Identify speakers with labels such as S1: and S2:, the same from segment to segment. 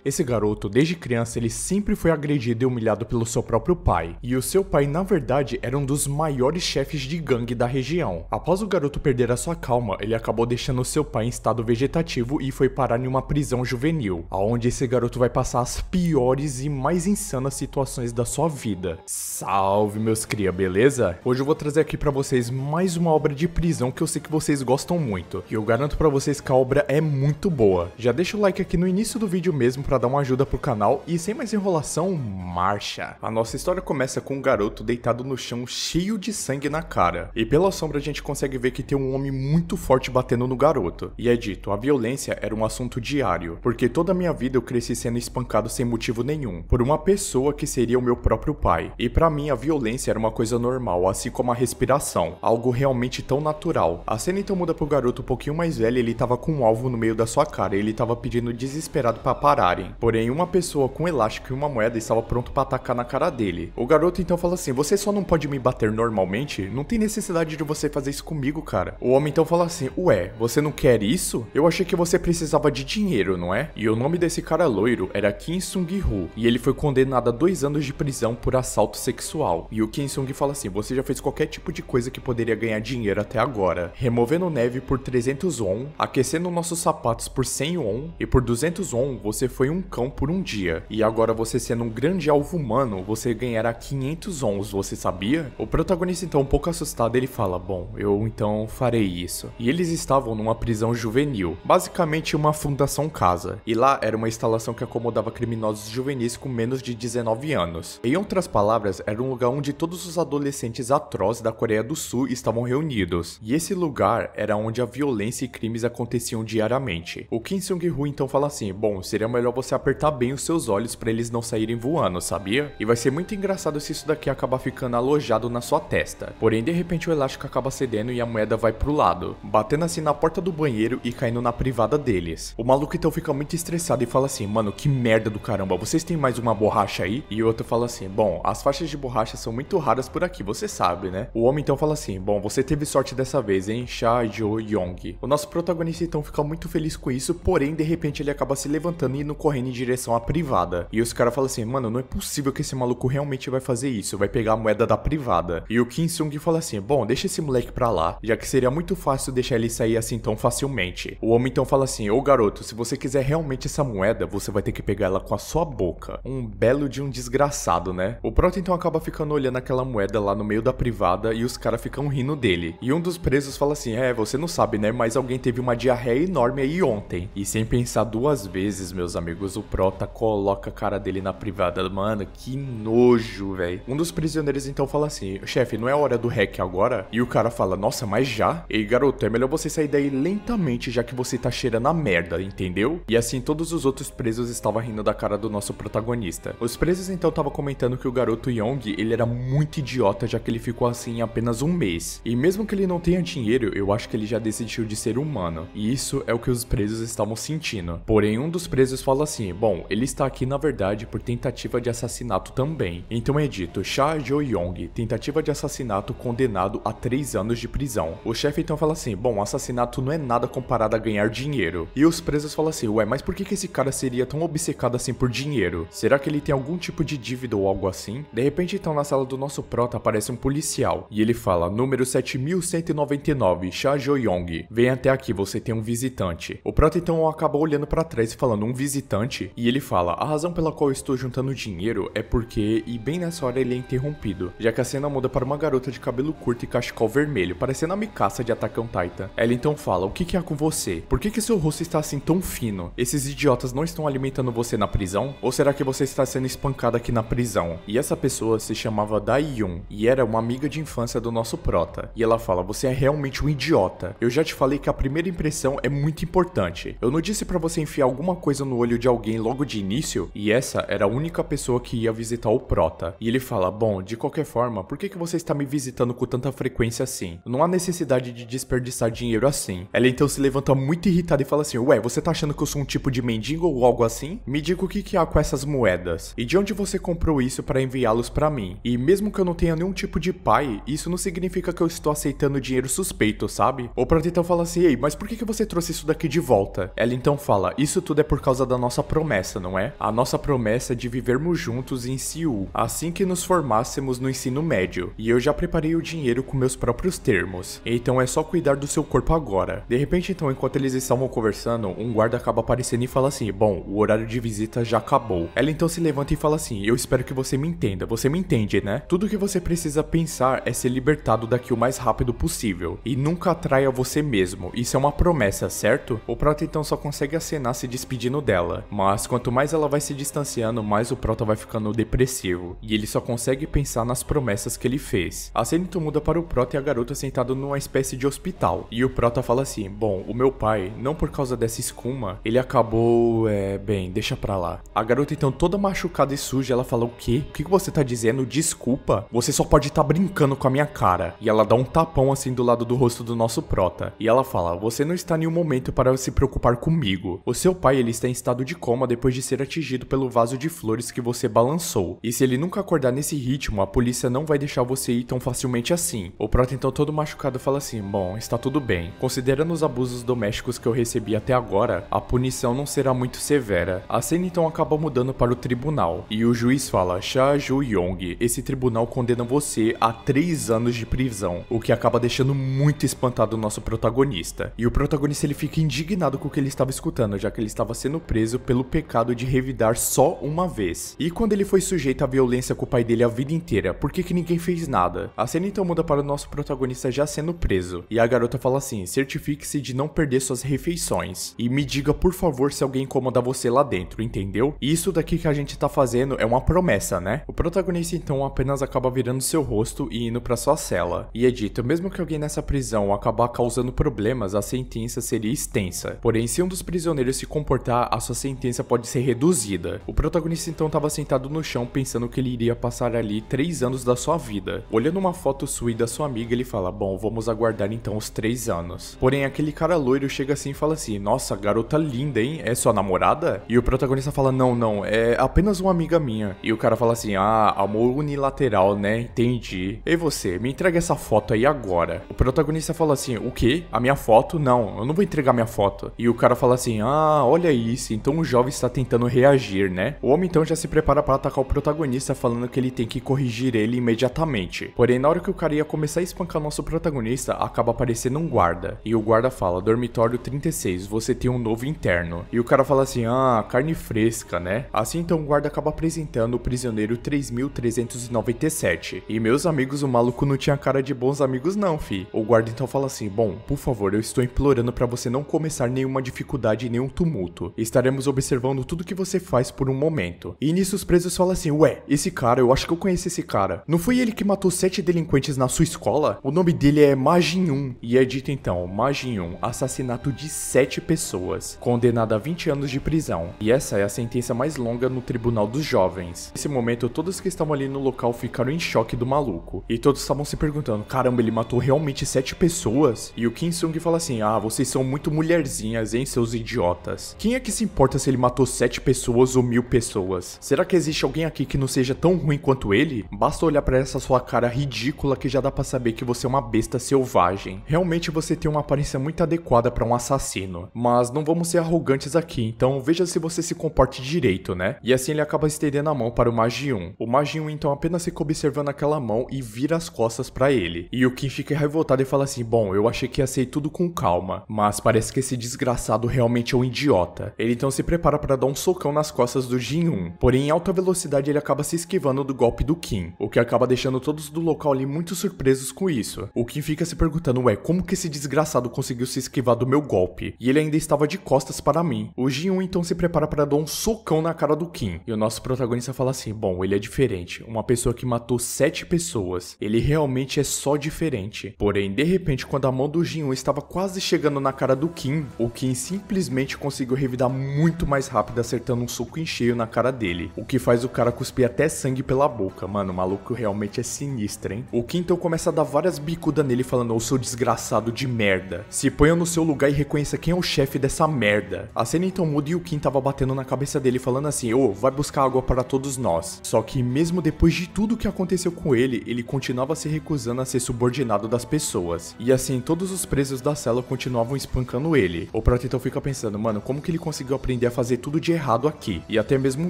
S1: Esse garoto, desde criança, ele sempre foi agredido e humilhado pelo seu próprio pai. E o seu pai, na verdade, era um dos maiores chefes de gangue da região. Após o garoto perder a sua calma, ele acabou deixando seu pai em estado vegetativo e foi parar em uma prisão juvenil, onde esse garoto vai passar as piores e mais insanas situações da sua vida. Salve, meus cria, beleza? Hoje eu vou trazer aqui pra vocês mais uma obra de prisão que eu sei que vocês gostam muito. E eu garanto pra vocês que a obra é muito boa. Já deixa o like aqui no início do vídeo mesmo pra dar uma ajuda pro canal e sem mais enrolação, marcha! A nossa história começa com um garoto deitado no chão cheio de sangue na cara. E pela sombra a gente consegue ver que tem um homem muito forte batendo no garoto. E é dito, a violência era um assunto diário, porque toda a minha vida eu cresci sendo espancado sem motivo nenhum, por uma pessoa que seria o meu próprio pai. E pra mim a violência era uma coisa normal, assim como a respiração, algo realmente tão natural. A cena então muda pro garoto um pouquinho mais velho, ele tava com um alvo no meio da sua cara e ele tava pedindo desesperado pra pararem. Porém, uma pessoa com um elástico e uma moeda estava pronto pra atacar na cara dele. O garoto então fala assim, você só não pode me bater normalmente? Não tem necessidade de você fazer isso comigo, cara. O homem então fala assim, ué, você não quer isso? Eu achei que você precisava de dinheiro, não é? E o nome desse cara loiro era Kim Sung-Ho, e ele foi condenado a 2 anos de prisão por assalto sexual. E o Kim Sung fala assim, você já fez qualquer tipo de coisa que poderia ganhar dinheiro até agora. Removendo neve por 300 won, aquecendo nossos sapatos por 100 won, e por 200 won você foi um cão por um dia. E agora você sendo um grande alvo humano, você ganhará 500 wons, você sabia? O protagonista então um pouco assustado, ele fala, bom, eu então farei isso. E eles estavam numa prisão juvenil, basicamente uma fundação casa. E lá era uma instalação que acomodava criminosos juvenis com menos de 19 anos. Em outras palavras, era um lugar onde todos os adolescentes atrozes da Coreia do Sul estavam reunidos. E esse lugar era onde a violência e crimes aconteciam diariamente. O Kim Sung-Ho então fala assim, bom, seria melhor você apertar bem os seus olhos para eles não saírem voando, sabia? E vai ser muito engraçado se isso daqui acabar ficando alojado na sua testa. Porém, de repente o elástico acaba cedendo e a moeda vai pro lado, batendo assim na porta do banheiro e caindo na privada deles. O maluco então fica muito estressado e fala assim, mano, que merda do caramba, vocês têm mais uma borracha aí? E o outro fala assim, bom, as faixas de borracha são muito raras por aqui, você sabe, né? O homem então fala assim, bom, você teve sorte dessa vez, hein, Cha Jo-yong. O nosso protagonista então fica muito feliz com isso, porém, de repente ele acaba se levantando e indo correndo em direção à privada. E os caras falam assim, mano, não é possível que esse maluco realmente vai fazer isso, vai pegar a moeda da privada. E o Kim Sung fala assim, bom, deixa esse moleque pra lá, já que seria muito fácil deixar ele sair assim tão facilmente. O homem então fala assim, ô garoto, se você quiser realmente essa moeda, você vai ter que pegar ela com a sua boca. Um belo de um desgraçado, né? O prota então acaba ficando olhando aquela moeda lá no meio da privada e os caras ficam rindo dele. E um dos presos fala assim, você não sabe, né, mas alguém teve uma diarreia enorme aí ontem. E sem pensar 2 vezes, meus amigos, o prota coloca a cara dele na privada. Mano, que nojo, velho. Um dos prisioneiros então fala assim, chefe, não é hora do hack agora? E o cara fala, nossa, mas já? Ei, garoto, é melhor você sair daí lentamente, já que você tá cheirando a merda, entendeu? E assim todos os outros presos estavam rindo da cara do nosso protagonista. Os presos então estavam comentando que o garoto Yong, ele era muito idiota, já que ele ficou assim em apenas 1 mês. E mesmo que ele não tenha dinheiro, eu acho que ele já desistiu de ser humano. E isso é o que os presos estavam sentindo. Porém, um dos presos fala assim, bom, ele está aqui na verdade por tentativa de assassinato também. Então é dito, Cha Jo-yong, tentativa de assassinato, condenado a 3 anos de prisão. O chefe então fala assim, bom, assassinato não é nada comparado a ganhar dinheiro. E os presos falam assim, ué, mas por que esse cara seria tão obcecado assim por dinheiro? Será que ele tem algum tipo de dívida ou algo assim? De repente então na sala do nosso prota aparece um policial. E ele fala, número 7199, Cha Jo-yong, vem até aqui, você tem um visitante. O prota então acaba olhando pra trás e falando, um visitante? E ele fala, a razão pela qual eu estou juntando dinheiro é porque... E bem nessa hora ele é interrompido, já que a cena muda para uma garota de cabelo curto e cachecol vermelho, parecendo a Mikasa de Attack on Titan. Ela então fala, o que há com você? Por que seu rosto está assim tão fino? Esses idiotas não estão alimentando você na prisão? Ou será que você está sendo espancado aqui na prisão? E essa pessoa se chamava Dai-Yun, e era uma amiga de infância do nosso prota. E ela fala, você é realmente um idiota. Eu já te falei que a primeira impressão é muito importante. Eu não disse pra você enfiar alguma coisa no olho de alguém logo de início? E essa era a única pessoa que ia visitar o prota. E ele fala, bom, de qualquer forma, por que você está me visitando com tanta frequência assim? Não há necessidade de desperdiçar dinheiro assim. Ela então se levanta muito irritada e fala assim, ué, você tá achando que eu sou um tipo de mendigo ou algo assim? Me diga o que há com essas moedas. E de onde você comprou isso para enviá-los pra mim? E mesmo que eu não tenha nenhum tipo de pai, isso não significa que eu estou aceitando dinheiro suspeito, sabe? O prota então fala assim, ei, mas por que você trouxe isso daqui de volta? Ela então fala, isso tudo é por causa da nossa nossa promessa, não é? A nossa promessa de vivermos juntos em Seul, assim que nos formássemos no ensino médio. E eu já preparei o dinheiro com meus próprios termos. Então é só cuidar do seu corpo agora. De repente, então, enquanto eles estavam conversando, um guarda acaba aparecendo e fala assim: bom, o horário de visita já acabou. Ela então se levanta e fala assim: eu espero que você me entenda. Você me entende, né? Tudo que você precisa pensar é ser libertado daqui o mais rápido possível. E nunca atraia você mesmo. Isso é uma promessa, certo? O Prota então só consegue acenar se despedindo dela. Mas quanto mais ela vai se distanciando, mais o Prota vai ficando depressivo. E ele só consegue pensar nas promessas que ele fez. A cena então muda para o Prota e a garota sentado numa espécie de hospital. E o Prota fala assim: bom, o meu pai, não por causa dessa escuma, ele acabou, bem, deixa pra lá. A garota então toda machucada e suja, ela fala: o quê? O que você tá dizendo? Desculpa? Você só pode estar brincando com a minha cara. E ela dá um tapão assim do lado do rosto do nosso Prota. E ela fala: você não está em um momento para se preocupar comigo. O seu pai, ele está em estado de coma depois de ser atingido pelo vaso de flores que você balançou. E se ele nunca acordar nesse ritmo, a polícia não vai deixar você ir tão facilmente assim. O Prota então todo machucado fala assim: bom, está tudo bem. Considerando os abusos domésticos que eu recebi até agora, a punição não será muito severa. A cena então acaba mudando para o tribunal. E o juiz fala: Cha Ju-yong, esse tribunal condena você a 3 anos de prisão. O que acaba deixando muito espantado o nosso protagonista. E o protagonista ele fica indignado com o que ele estava escutando, já que ele estava sendo preso pelo pecado de revidar só uma vez. E quando ele foi sujeito à violência com o pai dele a vida inteira, por que ninguém fez nada? A cena então muda para o nosso protagonista já sendo preso. E a garota fala assim: certifique-se de não perder suas refeições. E me diga por favor se alguém incomodar você lá dentro, entendeu? E isso daqui que a gente tá fazendo é uma promessa, né? O protagonista então apenas acaba virando seu rosto e indo pra sua cela. E é dito: mesmo que alguém nessa prisão acabar causando problemas, a sentença seria extensa. Porém, se um dos prisioneiros se comportar, a sua sentença pode ser reduzida. O protagonista então estava sentado no chão pensando que ele iria passar ali 3 anos da sua vida. Olhando uma foto sua e da sua amiga, ele fala: bom, vamos aguardar então os 3 anos. Porém, aquele cara loiro chega assim e fala assim: nossa, garota linda, hein? É sua namorada? E o protagonista fala: não, é apenas uma amiga minha. E o cara fala assim: ah, amor unilateral, né? Entendi. E você, me entrega essa foto aí agora. O protagonista fala assim: o quê? A minha foto? Não, eu não vou entregar minha foto. E o cara fala assim: ah, olha isso, então o jovem está tentando reagir, né? O homem então já se prepara para atacar o protagonista, falando que ele tem que corrigir ele imediatamente. Porém, na hora que o cara ia começar a espancar nosso protagonista, acaba aparecendo um guarda. E o guarda fala: dormitório 36, você tem um novo interno. E o cara fala assim: ah, carne fresca, né? Assim então o guarda acaba apresentando o prisioneiro 3397. E meus amigos, o maluco não tinha cara de bons amigos não, fi. O guarda então fala assim: bom, por favor, eu estou implorando para você não começar nenhuma dificuldade e nenhum tumulto. Estaremos observando tudo que você faz por um momento. E nisso os presos falam assim: ué, esse cara, eu acho que eu conheço esse cara. Não foi ele que matou 7 delinquentes na sua escola? O nome dele é Ma Jin-yoon. E é dito então: Ma Jin-yoon, assassinato de 7 pessoas, condenado a 20 anos de prisão. E essa é a sentença mais longa no tribunal dos jovens. Nesse momento, todos que estavam ali no local ficaram em choque do maluco. E todos estavam se perguntando: caramba, ele matou realmente 7 pessoas? E o Kim Sung fala assim: ah, vocês são muito mulherzinhas, hein, seus idiotas. Quem é que se importa se ele matou 7 pessoas ou 1000 pessoas? Será que existe alguém aqui que não seja tão ruim quanto ele? Basta olhar pra essa sua cara ridícula que já dá pra saber que você é uma besta selvagem. Realmente você tem uma aparência muito adequada pra um assassino. Mas não vamos ser arrogantes aqui, então veja se você se comporte direito, né? E assim ele acaba estendendo a mão para o Ma Jin-yoon. O Ma Jin-yoon então apenas fica observando aquela mão e vira as costas pra ele. E o Kim fica revoltado e fala assim: bom, eu achei que ia ser tudo com calma, mas parece que esse desgraçado realmente é um idiota. Ele então se prepara para dar um socão nas costas do Jin-yoon. Porém, em alta velocidade ele acaba se esquivando do golpe do Kim, o que acaba deixando todos do local ali muito surpresos com isso. O Kim fica se perguntando: ué, como que esse desgraçado conseguiu se esquivar do meu golpe? E ele ainda estava de costas para mim. O Jin-yoon então se prepara para dar um socão na cara do Kim. E o nosso protagonista fala assim: bom, ele é diferente. Uma pessoa que matou 7 pessoas. Ele realmente é só diferente. Porém, de repente, quando a mão do Jin-yoon estava quase chegando na cara do Kim, o Kim simplesmente conseguiu revidar muito mais rápido, acertando um soco em cheio na cara dele. O que faz o cara cuspir até sangue pela boca. Mano, o maluco realmente é sinistro, hein? O Kim então começa a dar várias bicudas nele, falando: ô seu desgraçado de merda, se ponha no seu lugar e reconheça quem é o chefe dessa merda. A cena então muda e o Kim tava batendo na cabeça dele, falando assim: ô, vai buscar água para todos nós. Só que mesmo depois de tudo que aconteceu com ele, ele continuava se recusando a ser subordinado das pessoas. E assim, todos os presos da cela continuavam espancando ele. O Prota então fica pensando: mano, como que ele conseguiu aprender aprender a fazer tudo de errado aqui. E até mesmo um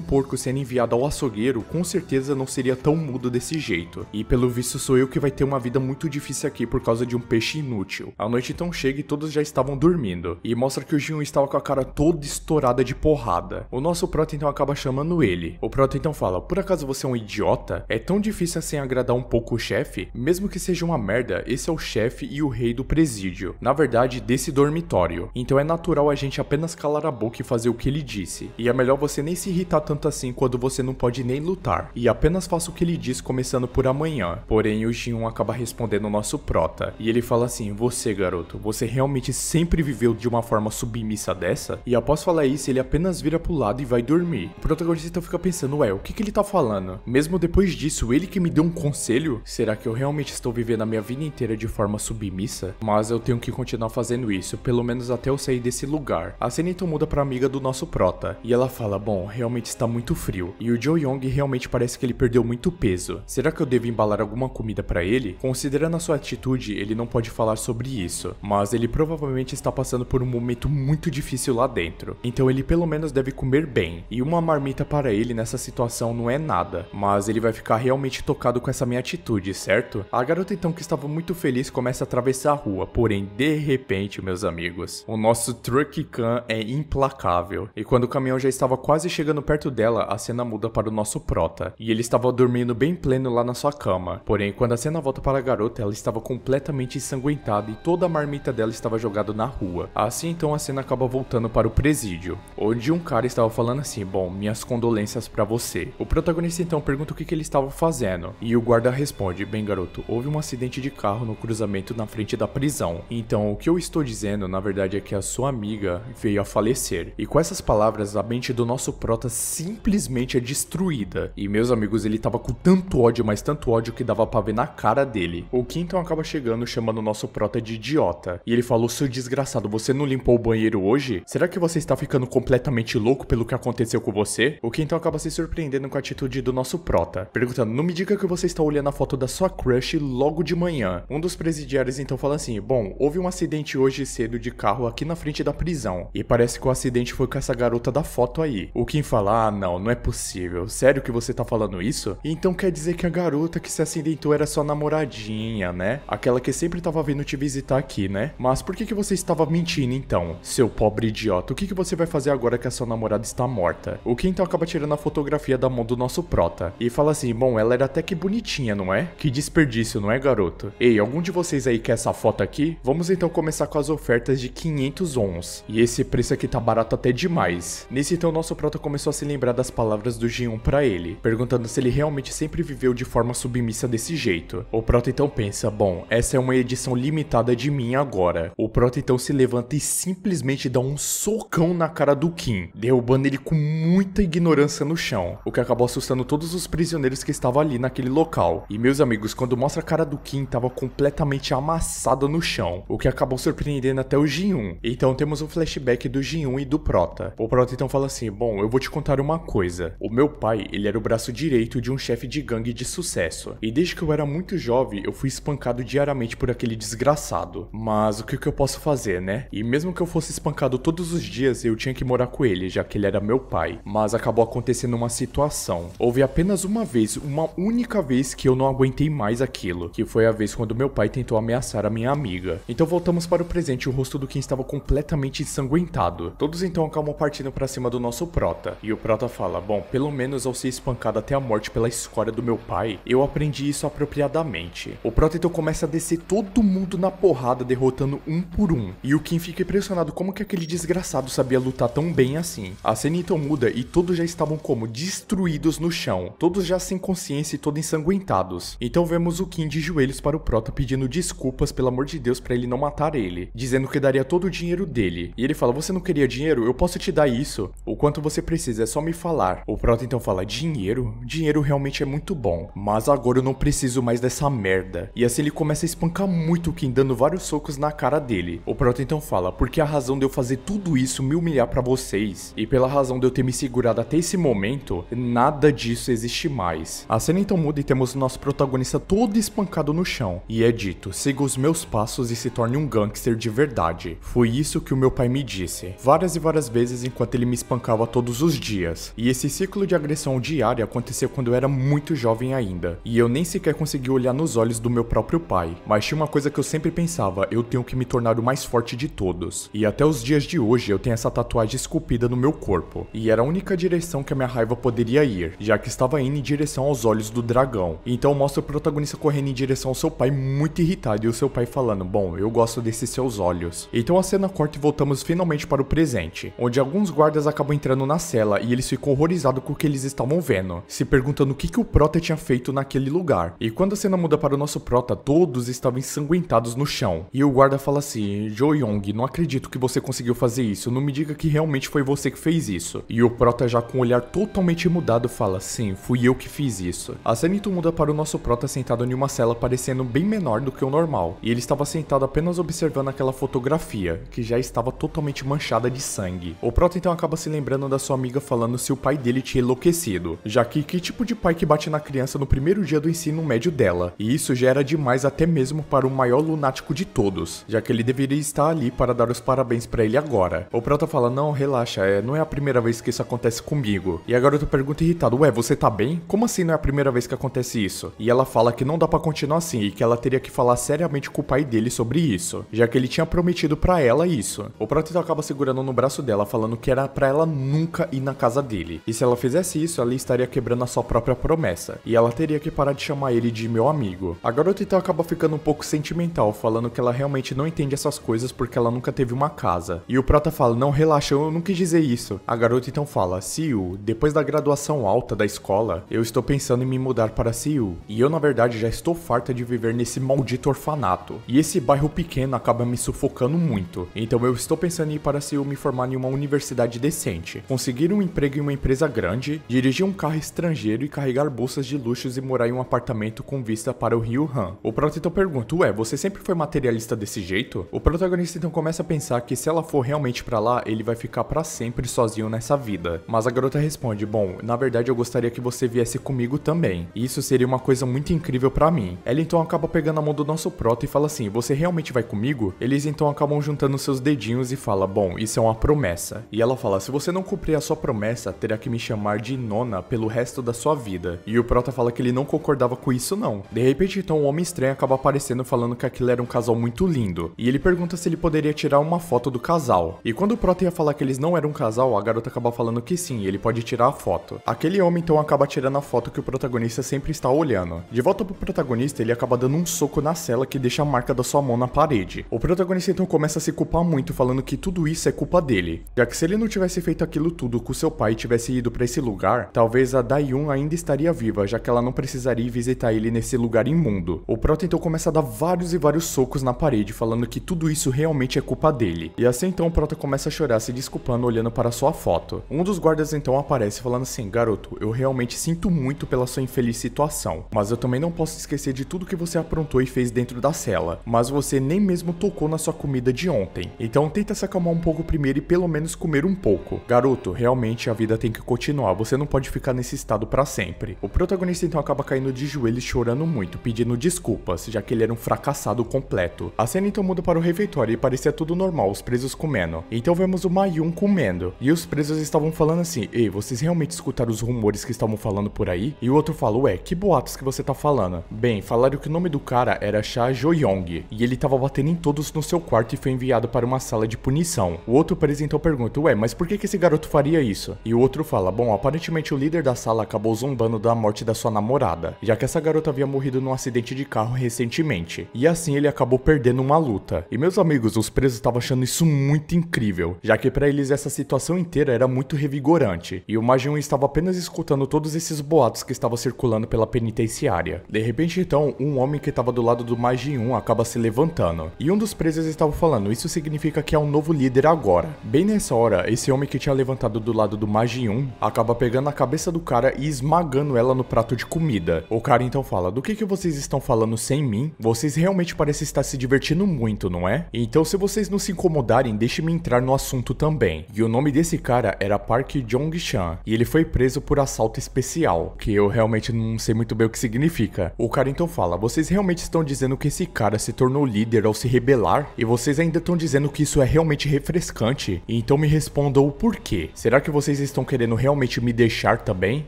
S1: porco sendo enviado ao açougueiro, com certeza não seria tão mudo desse jeito. E pelo visto sou eu que vai ter uma vida muito difícil aqui por causa de um peixe inútil. A noite então chega e todos já estavam dormindo. E mostra que o Jin estava com a cara toda estourada de porrada. O nosso prota então acaba chamando ele. O prota então fala: por acaso você é um idiota? É tão difícil assim agradar um pouco o chefe? Mesmo que seja uma merda, esse é o chefe e o rei do presídio. Na verdade, desse dormitório. Então é natural a gente apenas calar a boca e fazer o que ele disse. E é melhor você nem se irritar tanto assim quando você não pode nem lutar. E apenas faça o que ele diz começando por amanhã. Porém, o Jin acaba respondendo o nosso prota. E ele fala assim: você, garoto, você realmente sempre viveu de uma forma submissa dessa? E após falar isso, ele apenas vira pro lado e vai dormir. O protagonista então fica pensando: ué, o que ele tá falando? Mesmo depois disso, ele que me deu um conselho? Será que eu realmente estou vivendo a minha vida inteira de forma submissa? Mas eu tenho que continuar fazendo isso, pelo menos até eu sair desse lugar. A cena então muda pra amiga do nosso prota. E ela fala: bom, realmente está muito frio. E o Jo Young realmente parece que ele perdeu muito peso. Será que eu devo embalar alguma comida pra ele? Considerando a sua atitude, ele não pode falar sobre isso. Mas ele provavelmente está passando por um momento muito difícil lá dentro. Então ele pelo menos deve comer bem. E uma marmita para ele nessa situação não é nada. Mas ele vai ficar realmente tocado com essa minha atitude, certo? A garota então, que estava muito feliz, começa a atravessar a rua. Porém, de repente, meus amigos, o nosso Truck Khan é implacável. E quando o caminhão já estava quase chegando perto dela, a cena muda para o nosso prota. E ele estava dormindo bem pleno lá na sua cama. Porém, quando a cena volta para a garota, ela estava completamente ensanguentada e toda a marmita dela estava jogada na rua. Assim então a cena acaba voltando para o presídio, onde um cara estava falando assim: bom, minhas condolências pra você. O protagonista então pergunta o que ele estava fazendo. E o guarda responde: bem, garoto, houve um acidente de carro no cruzamento na frente da prisão. Então o que eu estou dizendo na verdade é que a sua amiga veio a falecer. E com essas palavras, a mente do nosso prota simplesmente é destruída. E meus amigos, ele tava com tanto ódio, mas tanto ódio que dava pra ver na cara dele. O Kim então acaba chegando chamando o nosso prota de idiota. E ele falou: seu desgraçado, você não limpou o banheiro hoje? Será que você está ficando completamente louco pelo que aconteceu com você? O Kim então acaba se surpreendendo com a atitude do nosso prota, perguntando: não me diga que você está olhando a foto da sua crush logo de manhã. Um dos presidiários então fala assim: bom, houve um acidente hoje cedo de carro aqui na frente da prisão. E parece que o acidente foi com essa garota da foto aí. O Kim fala: ah, não é possível. Sério que você tá falando isso? Então quer dizer que a garota que se acidentou era sua namoradinha, né? Aquela que sempre tava vindo te visitar aqui, né? Mas por que você estava mentindo então, seu pobre idiota? O que você vai fazer agora que a sua namorada está morta? O Kim então acaba tirando a fotografia da mão do nosso prota e fala assim: bom, ela era até que bonitinha, não é? Que desperdício, não é, garoto? Ei, algum de vocês aí quer essa foto aqui? Vamos então começar com as ofertas de 500 ons. E esse preço aqui tá barato até demais. Nesse então nosso prota começou a se lembrar das palavras do Jin pra ele, perguntando se ele realmente sempre viveu de forma submissa desse jeito. O prota então pensa: bom, essa é uma edição limitada de mim agora. O prota então se levanta e simplesmente dá um socão na cara do Kim, derrubando ele com muita ignorância no chão, o que acabou assustando todos os prisioneiros que estavam ali naquele local. E meus amigos, quando mostra a cara do Kim, tava completamente amassada no chão, o que acabou surpreendendo até o Jin. Então temos um flashback do Jin e do prota. O prota então fala assim: bom, eu vou te contar uma coisa. O meu pai, ele era o braço direito de um chefe de gangue de sucesso. E desde que eu era muito jovem, eu fui espancado diariamente por aquele desgraçado. Mas o que eu posso fazer, né? E mesmo que eu fosse espancado todos os dias, eu tinha que morar com ele, já que ele era meu pai. Mas acabou acontecendo uma situação. Houve apenas uma vez, uma única vez, que eu não aguentei mais aquilo, que foi a vez quando meu pai tentou ameaçar a minha amiga. Então voltamos para o presente. O rosto do Kim estava completamente ensanguentado. Todos então acabam partindo para cima do nosso prota. E o prota fala: bom, pelo menos ao ser espancado até a morte pela escória do meu pai, eu aprendi isso apropriadamente. O prota então começa a descer todo mundo na porrada, derrotando um por um. E o Kim fica impressionado como que aquele desgraçado sabia lutar tão bem assim. A cena então muda e todos já estavam como destruídos no chão, todos já sem consciência e todos ensanguentados. Então vemos o Kim de joelhos para o prota pedindo desculpas, pelo amor de Deus, para ele não matar ele, dizendo que daria todo o dinheiro dele. E ele fala: você não queria dinheiro? Eu posso te dar isso. O quanto você precisa, é só me falar. O prota então fala: dinheiro? Dinheiro realmente é muito bom, mas agora eu não preciso mais dessa merda. E assim ele começa a espancar muito o Kim, dando vários socos na cara dele. O prota então fala: porque a razão de eu fazer tudo isso, me humilhar pra vocês, e pela razão de eu ter me segurado até esse momento, nada disso existe mais. A cena então muda e temos o nosso protagonista todo espancado no chão. E é dito: siga os meus passos e se torne um gangster de verdade. Foi isso que o meu pai me disse. Várias e várias vezes vezes enquanto ele me espancava todos os dias. E esse ciclo de agressão diária aconteceu quando eu era muito jovem ainda, e eu nem sequer conseguia olhar nos olhos do meu próprio pai. Mas tinha uma coisa que eu sempre pensava: eu tenho que me tornar o mais forte de todos. E até os dias de hoje eu tenho essa tatuagem esculpida no meu corpo, e era a única direção que a minha raiva poderia ir, já que estava indo em direção aos olhos do dragão. Então mostra o protagonista correndo em direção ao seu pai muito irritado, e o seu pai falando: bom, eu gosto desses seus olhos. Então a cena corta e voltamos finalmente para o presente, onde alguns guardas acabam entrando na cela e eles ficam horrorizados com o que eles estavam vendo, se perguntando o que o prota tinha feito naquele lugar. E quando a cena muda para o nosso prota, todos estavam ensanguentados no chão. E o guarda fala assim: Jo Young, não acredito que você conseguiu fazer isso, não me diga que realmente foi você que fez isso. E o prota, já com o olhar totalmente mudado, fala: sim, fui eu que fiz isso. A cena então muda para o nosso prota sentado em uma cela parecendo bem menor do que o normal, e ele estava sentado apenas observando aquela fotografia, que já estava totalmente manchada de sangue. O prota então acaba se lembrando da sua amiga falando se o pai dele tinha enlouquecido, já que tipo de pai que bate na criança no primeiro dia do ensino médio dela, e isso já era demais até mesmo para o maior lunático de todos, já que ele deveria estar ali para dar os parabéns para ele agora. O prota fala: não, relaxa, não é a primeira vez que isso acontece comigo. E a garota pergunta irritada: ué, você tá bem? Como assim não é a primeira vez que acontece isso? E ela fala que não dá pra continuar assim e que ela teria que falar seriamente com o pai dele sobre isso, já que ele tinha prometido pra ela isso. O prota então acaba segurando no braço dela, falando que era pra ela nunca ir na casa dele, e se ela fizesse isso, ela estaria quebrando a sua própria promessa, e ela teria que parar de chamar ele de meu amigo. A garota então acaba ficando um pouco sentimental, falando que ela realmente não entende essas coisas porque ela nunca teve uma casa. E o prota fala: não, relaxa, eu não quis dizer isso. A garota então fala: Seul, depois da graduação alta da escola, eu estou pensando em me mudar para Seul, e eu na verdade já estou farta de viver nesse maldito orfanato, e esse bairro pequeno acaba me sufocando muito, então eu estou pensando em ir para Seul me formar em uma universidade decente, conseguir um emprego em uma empresa grande, dirigir um carro estrangeiro e carregar bolsas de luxos e morar em um apartamento com vista para o rio Han. O prota então pergunta: ué, você sempre foi materialista desse jeito? O protagonista então começa a pensar que se ela for realmente pra lá, ele vai ficar pra sempre sozinho nessa vida, mas a garota responde: bom, na verdade eu gostaria que você viesse comigo também, e isso seria uma coisa muito incrível pra mim. Ela então acaba pegando a mão do nosso prota e fala assim: você realmente vai comigo? Eles então acabam juntando seus dedinhos e fala: bom, isso é uma promessa. E ela fala: se você não cumprir a sua promessa, terá que me chamar de Nona pelo resto da sua vida. E o prota fala que ele não concordava com isso não. De repente então um homem estranho acaba aparecendo falando que aquilo era um casal muito lindo, e ele pergunta se ele poderia tirar uma foto do casal. E quando o prota ia falar que eles não eram um casal, a garota acaba falando que sim, ele pode tirar a foto. Aquele homem então acaba tirando a foto que o protagonista sempre está olhando. De volta pro protagonista, ele acaba dando um soco na cela que deixa a marca da sua mão na parede. O protagonista então começa a se culpar muito, falando que tudo isso é culpa dele, já que se ele não tivesse feito aquilo tudo com seu pai e tivesse ido pra esse lugar, talvez a Dayun ainda estaria viva, já que ela não precisaria ir visitar ele nesse lugar imundo. O prota então começa a dar vários e vários socos na parede, falando que tudo isso realmente é culpa dele. E assim então o prota começa a chorar, se desculpando, olhando para sua foto. Um dos guardas então aparece falando assim: garoto, eu realmente sinto muito pela sua infeliz situação, mas eu também não posso esquecer de tudo que você aprontou e fez dentro da cela, mas você nem mesmo tocou na sua comida de ontem, então tenta se acalmar um pouco primeiro e pelo menos comer um pouco. Garoto, realmente a vida tem que continuar, você não pode ficar nesse estado pra sempre. O protagonista então acaba caindo de joelhos, chorando muito, pedindo desculpas, já que ele era um fracassado completo. A cena então muda para o refeitório e parecia tudo normal, os presos comendo. Então vemos o Ma-Yun comendo, e os presos estavam falando assim: ei, vocês realmente escutaram os rumores que estavam falando por aí? E o outro fala: ué, que boatos que você tá falando? Bem, falaram que o nome do cara era Cha Jo-Young, e ele tava batendo em todos no seu quarto e foi enviado para uma sala de punição. O outro preso então pergunta: ué, mas por que esse garoto faria isso? E o outro fala: bom, aparentemente o líder da sala acabou zombando da morte da sua namorada, já que essa garota havia morrido num acidente de carro recentemente, e assim ele acabou perdendo uma luta. E meus amigos, os presos estavam achando isso muito incrível, já que pra eles essa situação inteira era muito revigorante, e o Ma-Jun estava apenas escutando todos esses boatos que estavam circulando pela penitenciária. De repente então, um homem que estava do lado do Ma-Jun acaba se levantando, e um dos presos estava falando: isso significa que é um novo líder agora. Bem nessa hora, esse homem que tinha levantado do lado do Ma-Jun acaba pegando a cabeça do cara e esmagando ela no prato de comida. O cara então fala: do que vocês estão falando sem mim? Vocês realmente parecem estar se divertindo muito, não é? Então se vocês não se incomodarem, deixe-me entrar no assunto também. E o nome desse cara era Park Jong-chan, e ele foi preso por assalto especial, que eu realmente não sei muito bem o que significa. O cara então fala: vocês realmente estão dizendo que esse cara se tornou líder ao se rebelar? E vocês ainda estão dizendo que isso é realmente refrescante? Então Então me respondam o porquê. Será que vocês estão querendo realmente me deixar também?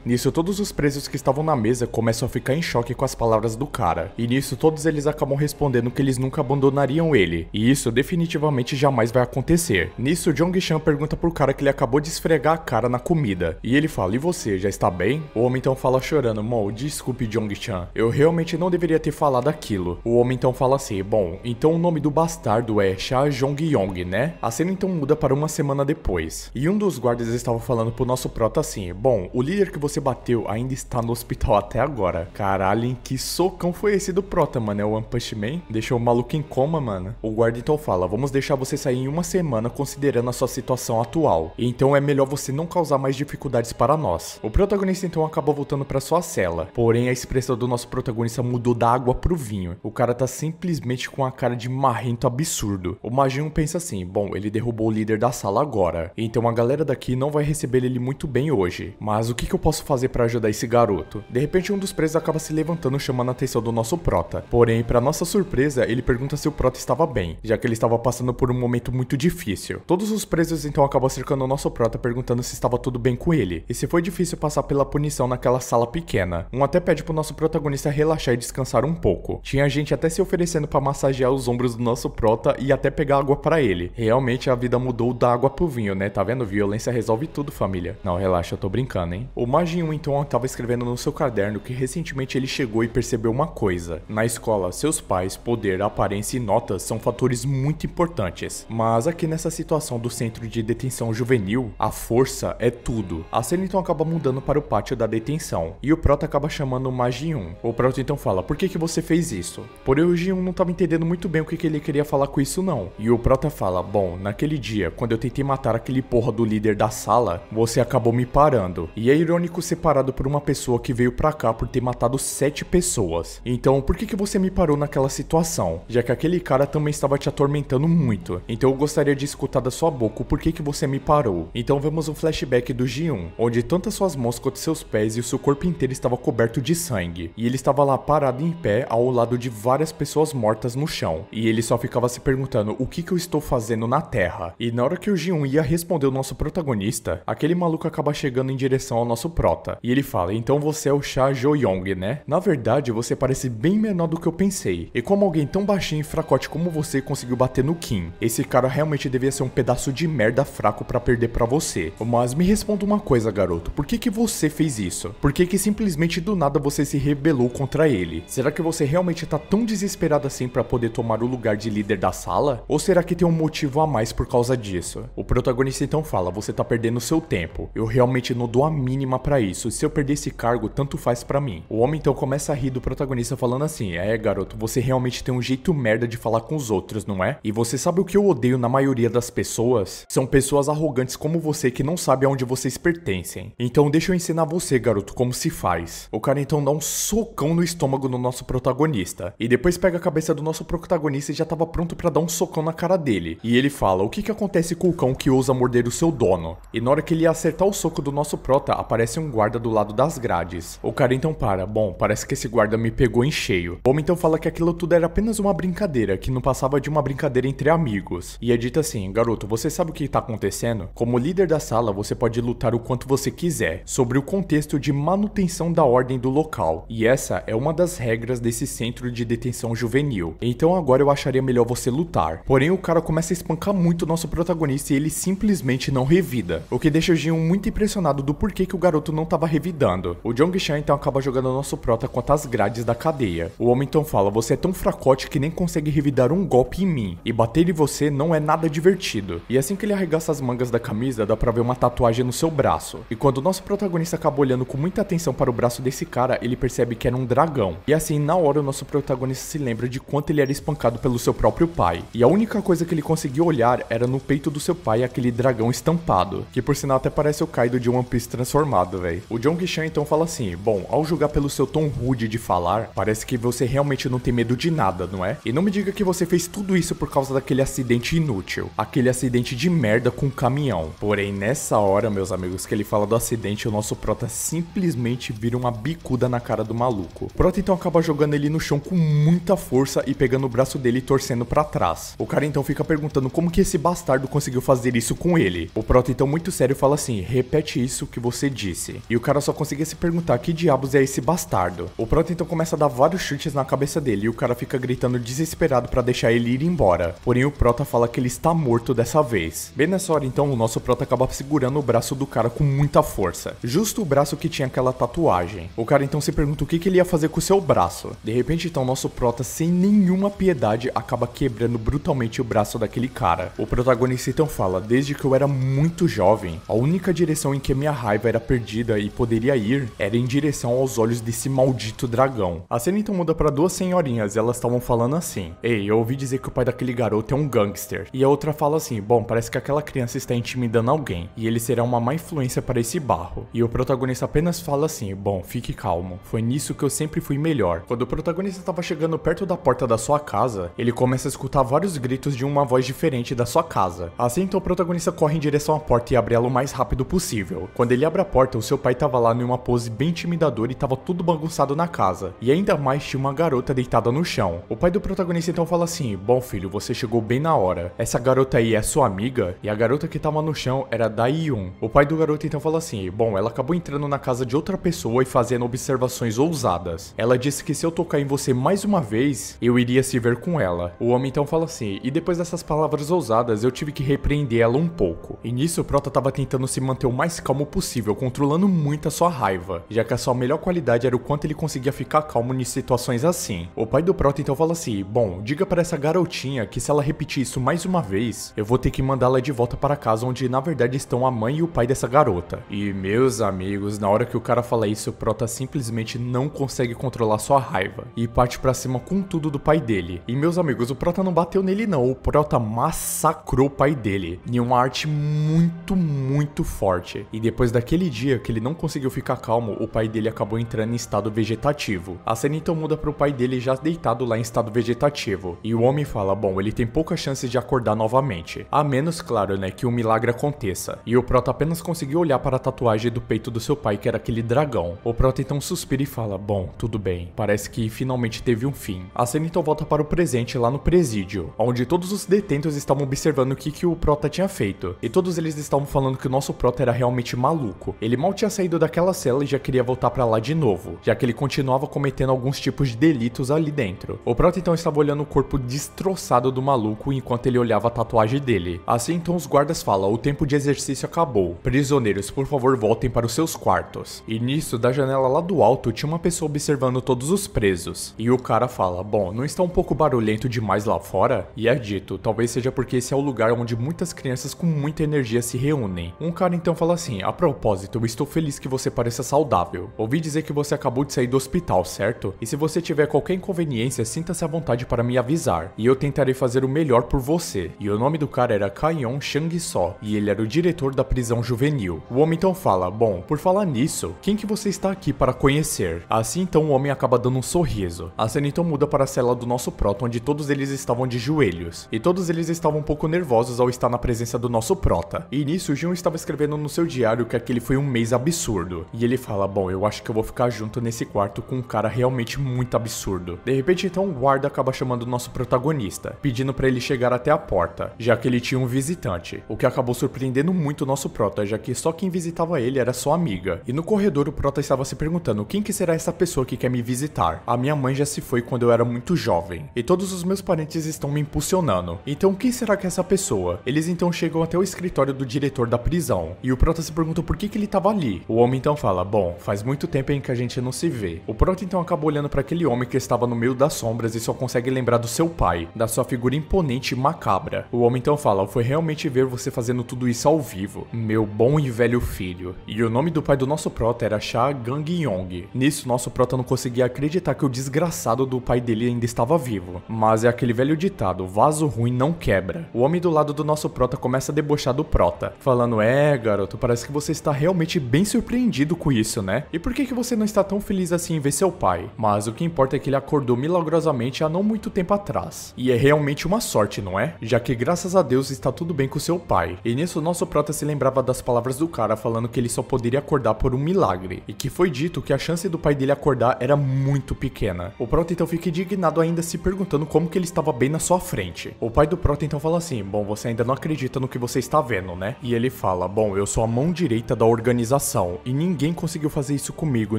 S1: Nisso, todos os presos que estavam na mesa começam a ficar em choque com as palavras do cara. E nisso, todos eles acabam respondendo que eles nunca abandonariam ele. E isso definitivamente jamais vai acontecer. Nisso, Jong-chan pergunta pro cara que ele acabou de esfregar a cara na comida. E ele fala, e você, já está bem? O homem então fala chorando, Mo, desculpe Jong-chan, eu realmente não deveria ter falado aquilo. O homem então fala assim, bom, então o nome do bastardo é Cha Jong-yong, né? A cena então muda para uma semana depois. E um dos guardas estava falando pro nosso prota assim, bom, o líder que você bateu ainda está no hospital até agora. Caralho, que socão foi esse do prota, mano? É o One Punch Man? Deixou o maluco em coma, mano. O guarda então fala, vamos deixar você sair em uma semana considerando a sua situação atual. Então é melhor você não causar mais dificuldades para nós. O protagonista então acabou voltando para sua cela. Porém, a expressão do nosso protagonista mudou da água pro vinho. O cara tá simplesmente com a cara de marrento absurdo. O Majin pensa assim, bom, ele derrubou o líder da sala agora. Então a galera daqui não vai receber ele muito bem hoje. Mas o que eu posso fazer para ajudar esse garoto? De repente um dos presos acaba se levantando chamando a atenção do nosso prota. Porém, para nossa surpresa, ele pergunta se o prota estava bem, já que ele estava passando por um momento muito difícil. Todos os presos então acabam cercando o nosso prota perguntando se estava tudo bem com ele. E se foi difícil passar pela punição naquela sala pequena. Um até pede pro nosso protagonista relaxar e descansar um pouco. Tinha gente até se oferecendo para massagear os ombros do nosso prota e até pegar água para ele. Realmente a vida mudou da água pro vinho, né? Tá vendo? Violência resolve tudo, família. Não, relaxa, eu tô brincando, hein? O Majin então tava escrevendo no seu caderno que recentemente ele chegou e percebeu uma coisa. Na escola, seus pais, poder, aparência e notas são fatores muito importantes. Mas aqui nessa situação do centro de detenção juvenil, a força é tudo. A cena então acaba mudando para o pátio da detenção. E o prota acaba chamando o Majin. O prota então fala, por que você fez isso? Porém o Jin não tava entendendo muito bem o que ele queria falar com isso não. E o prota fala, bom, naquele dia, quando eu tentei matar aquele porra do líder da sala, você acabou me parando. E é irônico ser parado por uma pessoa que veio pra cá por ter matado 7 pessoas. Então por que você me parou naquela situação? Já que aquele cara também estava te atormentando muito. Então eu gostaria de escutar da sua boca o porquê que você me parou. Então vemos um flashback do Ji-1, onde tanto as suas mãos quanto seus pés e o seu corpo inteiro estava coberto de sangue. E ele estava lá parado em pé ao lado de várias pessoas mortas no chão. E ele só ficava se perguntando o que eu estou fazendo na Terra. E na hora que o Ji-1 ia responder o nosso protagonista, aquele maluco acaba chegando em direção ao nosso prota. E ele fala, então você é o Cha Jo-yong, né? Na verdade, você parece bem menor do que eu pensei. E como alguém tão baixinho e fracote como você conseguiu bater no Kim, esse cara realmente devia ser um pedaço de merda fraco pra perder pra você. Mas me responda uma coisa, garoto. Por que você fez isso? Por que simplesmente do nada você se rebelou contra ele? Será que você realmente tá tão desesperado assim pra poder tomar o lugar de líder da sala? Ou será que tem um motivo a mais por causa disso? O protagonista então fala, você tá perdendo seu tempo. Eu realmente não dou a mínima pra isso. Se eu perder esse cargo, tanto faz pra mim. O homem então começa a rir do protagonista falando assim, garoto, você realmente tem um jeito merda de falar com os outros, não é? E você sabe o que eu odeio na maioria das pessoas? São pessoas arrogantes como você que não sabem aonde vocês pertencem. Então deixa eu ensinar você, garoto, como se faz. O cara então dá um socão no estômago do nosso protagonista. E depois pega a cabeça do nosso protagonista e já tava pronto pra dar um socão na cara dele. E ele fala, o que acontece com o cão que ousa morder o seu dono? E na hora que ele ia acertar o soco do nosso prota, aparece um guarda do lado das grades. O cara então para, bom, parece que esse guarda me pegou em cheio. O homem então fala que aquilo tudo era apenas uma brincadeira, que não passava de uma brincadeira entre amigos. E é dito assim, garoto, você sabe o que tá acontecendo? Como líder da sala, você pode lutar o quanto você quiser, sobre o contexto de manutenção da ordem do local. E essa é uma das regras desse centro de detenção juvenil. Então agora eu acharia melhor você lutar. Porém o cara começa a espancar muito o nosso protagonista e ele simplesmente não revida. O que deixa o Jin muito impressionado do porquê que o garoto não tava revidando. O Jong-chan então acaba jogando o nosso prota contra as grades da cadeia. O homem então fala, você é tão fracote que nem consegue revidar um golpe em mim. E bater em você não é nada divertido. E assim que ele arregaça as mangas da camisa, dá pra ver uma tatuagem no seu braço. E quando o nosso protagonista acaba olhando com muita atenção para o braço desse cara, ele percebe que era um dragão. E assim, na hora, o nosso protagonista se lembra de quanto ele era espancado pelo seu próprio pai. E a única coisa que ele conseguiu olhar era no peito do seu pai aquele dragão estampado. Que por sinal até parece o Kaido de One Piece transformado, velho. O Jong-chan então fala assim, bom, ao julgar pelo seu tom rude de falar, parece que você realmente não tem medo de nada, não é? E não me diga que você fez tudo isso por causa daquele acidente inútil. Aquele acidente de merda com um caminhão. Porém, nessa hora, meus amigos, que ele fala do acidente, o nosso prota simplesmente vira uma bicuda na cara do maluco. O prota então acaba jogando ele no chão com muita força e pegando o braço dele e torcendo pra trás. O cara então fica perguntando como que esse bastardo conseguiu fazer fazer isso com ele. O Prota então muito sério fala assim, repete isso que você disse. E o cara só conseguia se perguntar que diabos é esse bastardo. O Prota então começa a dar vários chutes na cabeça dele e o cara fica gritando desesperado pra deixar ele ir embora. Porém o Prota fala que ele está morto dessa vez. Bem nessa hora então o nosso Prota acaba segurando o braço do cara com muita força. Justo o braço que tinha aquela tatuagem. O cara então se pergunta o que ele ia fazer com o seu braço. De repente então o nosso Prota sem nenhuma piedade acaba quebrando brutalmente o braço daquele cara. O protagonista então fala, desde que eu era muito jovem, a única direção em que minha raiva era perdida e poderia ir era em direção aos olhos desse maldito dragão. A cena então muda para duas senhorinhas e elas estavam falando assim, ei, eu ouvi dizer que o pai daquele garoto é um gangster. E a outra fala assim, bom, parece que aquela criança está intimidando alguém e ele será uma má influência para esse barro. E o protagonista apenas fala assim, bom, fique calmo, foi nisso que eu sempre fui melhor. Quando o protagonista estava chegando perto da porta da sua casa, ele começa a escutar vários gritos de uma voz diferente da sua casa. Assim então o protagonista corre em direção à porta e abre ela o mais rápido possível. Quando ele abre a porta, o seu pai estava lá numa pose bem intimidadora e estava tudo bagunçado na casa. E ainda mais tinha uma garota deitada no chão. O pai do protagonista então fala assim, bom filho, você chegou bem na hora. Essa garota aí é sua amiga? E a garota que estava no chão era da Yun. O pai do garoto então fala assim, bom, ela acabou entrando na casa de outra pessoa e fazendo observações ousadas. Ela disse que se eu tocar em você mais uma vez, eu iria se ver com ela. O homem então fala assim, e depois dessas palavras ousadas, eu tive que repreender ela um pouco. E nisso o Prota tava tentando se manter o mais calmo possível, controlando muito a sua raiva, já que a sua melhor qualidade era o quanto ele conseguia ficar calmo em situações assim. O pai do Prota então fala assim, bom, diga para essa garotinha que se ela repetir isso mais uma vez, eu vou ter que mandá-la de volta para casa, onde na verdade estão a mãe e o pai dessa garota. E meus amigos, na hora que o cara fala isso, o Prota simplesmente não consegue controlar sua raiva e parte pra cima com tudo do pai dele. E meus amigos, o Prota não bateu nele não, o Prota massacrou o pai dele em uma arte muito forte. E depois daquele dia que ele não conseguiu ficar calmo, o pai dele acabou entrando em estado vegetativo. A cena então muda pro pai dele já deitado lá em estado vegetativo. E o homem fala, bom, ele tem poucas chances de acordar novamente. A menos, claro, né, que um milagre aconteça. E o Prota apenas conseguiu olhar para a tatuagem do peito do seu pai, que era aquele dragão. O Prota então suspira e fala, bom, tudo bem, parece que finalmente teve um fim. A cena então volta para o presente lá no presídio, onde todos os detentos estavam observando o que o Prota tinha feito. E todos eles estavam falando que o nosso Prota era realmente maluco. Ele mal tinha saído daquela cela e já queria voltar pra lá de novo, já que ele continuava cometendo alguns tipos de delitos ali dentro. O Prota então estava olhando o corpo destroçado do maluco enquanto ele olhava a tatuagem dele. Assim então os guardas falam, o tempo de exercício acabou. Prisioneiros, por favor, voltem para os seus quartos. E nisso, da janela lá do alto, tinha uma pessoa observando todos os presos. E o cara fala, bom, não está um pouco barulhento demais lá fora? E é dito, talvez seja porque esse é o lugar onde muitas crianças com muita energia se reúnem. Um cara então fala assim, a propósito, eu estou feliz que você pareça saudável. Ouvi dizer que você acabou de sair do hospital, certo? E se você tiver qualquer inconveniência, sinta-se à vontade para me avisar. E eu tentarei fazer o melhor por você. E o nome do cara era Kaion Chang-so, e ele era o diretor da prisão juvenil. O homem então fala, bom, por falar nisso, quem que você está aqui para conhecer? Assim então o homem acaba dando um sorriso. A cena então muda para a cela do nosso Prota, onde todos eles estavam de joelhos. E todos eles estavam um pouco nervosos ao estar na presença do nosso Prota. E nisso o Jun estava escrevendo no seu diário que aquele foi um mês absurdo. E ele fala, bom, eu acho que eu vou ficar junto nesse quarto com um cara realmente muito absurdo. De repente então o guarda acaba chamando o nosso protagonista, pedindo para ele chegar até a porta, já que ele tinha um visitante. O que acabou surpreendendo muito o nosso Prota, já que só quem visitava ele era sua amiga. E no corredor o Prota estava se perguntando, quem que será essa pessoa que quer me visitar? A minha mãe já se foi quando eu era muito jovem. E todos os meus parentes estão me impulsionando. Então quem será que é essa pessoa? Eles então chegam até o escritório do diretor da prisão. E o Prota se pergunta por que ele estava ali. O homem então fala, bom, faz muito tempo em que a gente não se vê. O Prota então acaba olhando para aquele homem que estava no meio das sombras e só consegue lembrar do seu pai, da sua figura imponente e macabra. O homem então fala, foi realmente ver você fazendo tudo isso ao vivo, meu bom e velho filho. E o nome do pai do nosso Prota era Cha Gang-yong. Nisso, nosso Prota não conseguia acreditar que o desgraçado do pai dele ainda estava vivo. Mas é aquele velho ditado, vaso ruim não quebra. O homem do lado do nosso Prota começa a debochar do Prota, falando, garoto, parece que você está realmente bem surpreendido com isso, né? E por que você não está tão feliz assim em ver seu pai? Mas o que importa é que ele acordou milagrosamente há não muito tempo atrás. E é realmente uma sorte, não é? Já que graças a Deus está tudo bem com seu pai. E nisso, nosso Prota se lembrava das palavras do cara falando que ele só poderia acordar por um milagre. E que foi dito que a chance do pai dele acordar era muito pequena. O Prota então fica indignado ainda se perguntando como que ele estava bem na sua frente. O pai do Prota então fala assim, bom, você ainda não acredita no que você está vendo, né? E ele fala, bom, eu sou a mão direita da organização e ninguém conseguiu fazer isso comigo,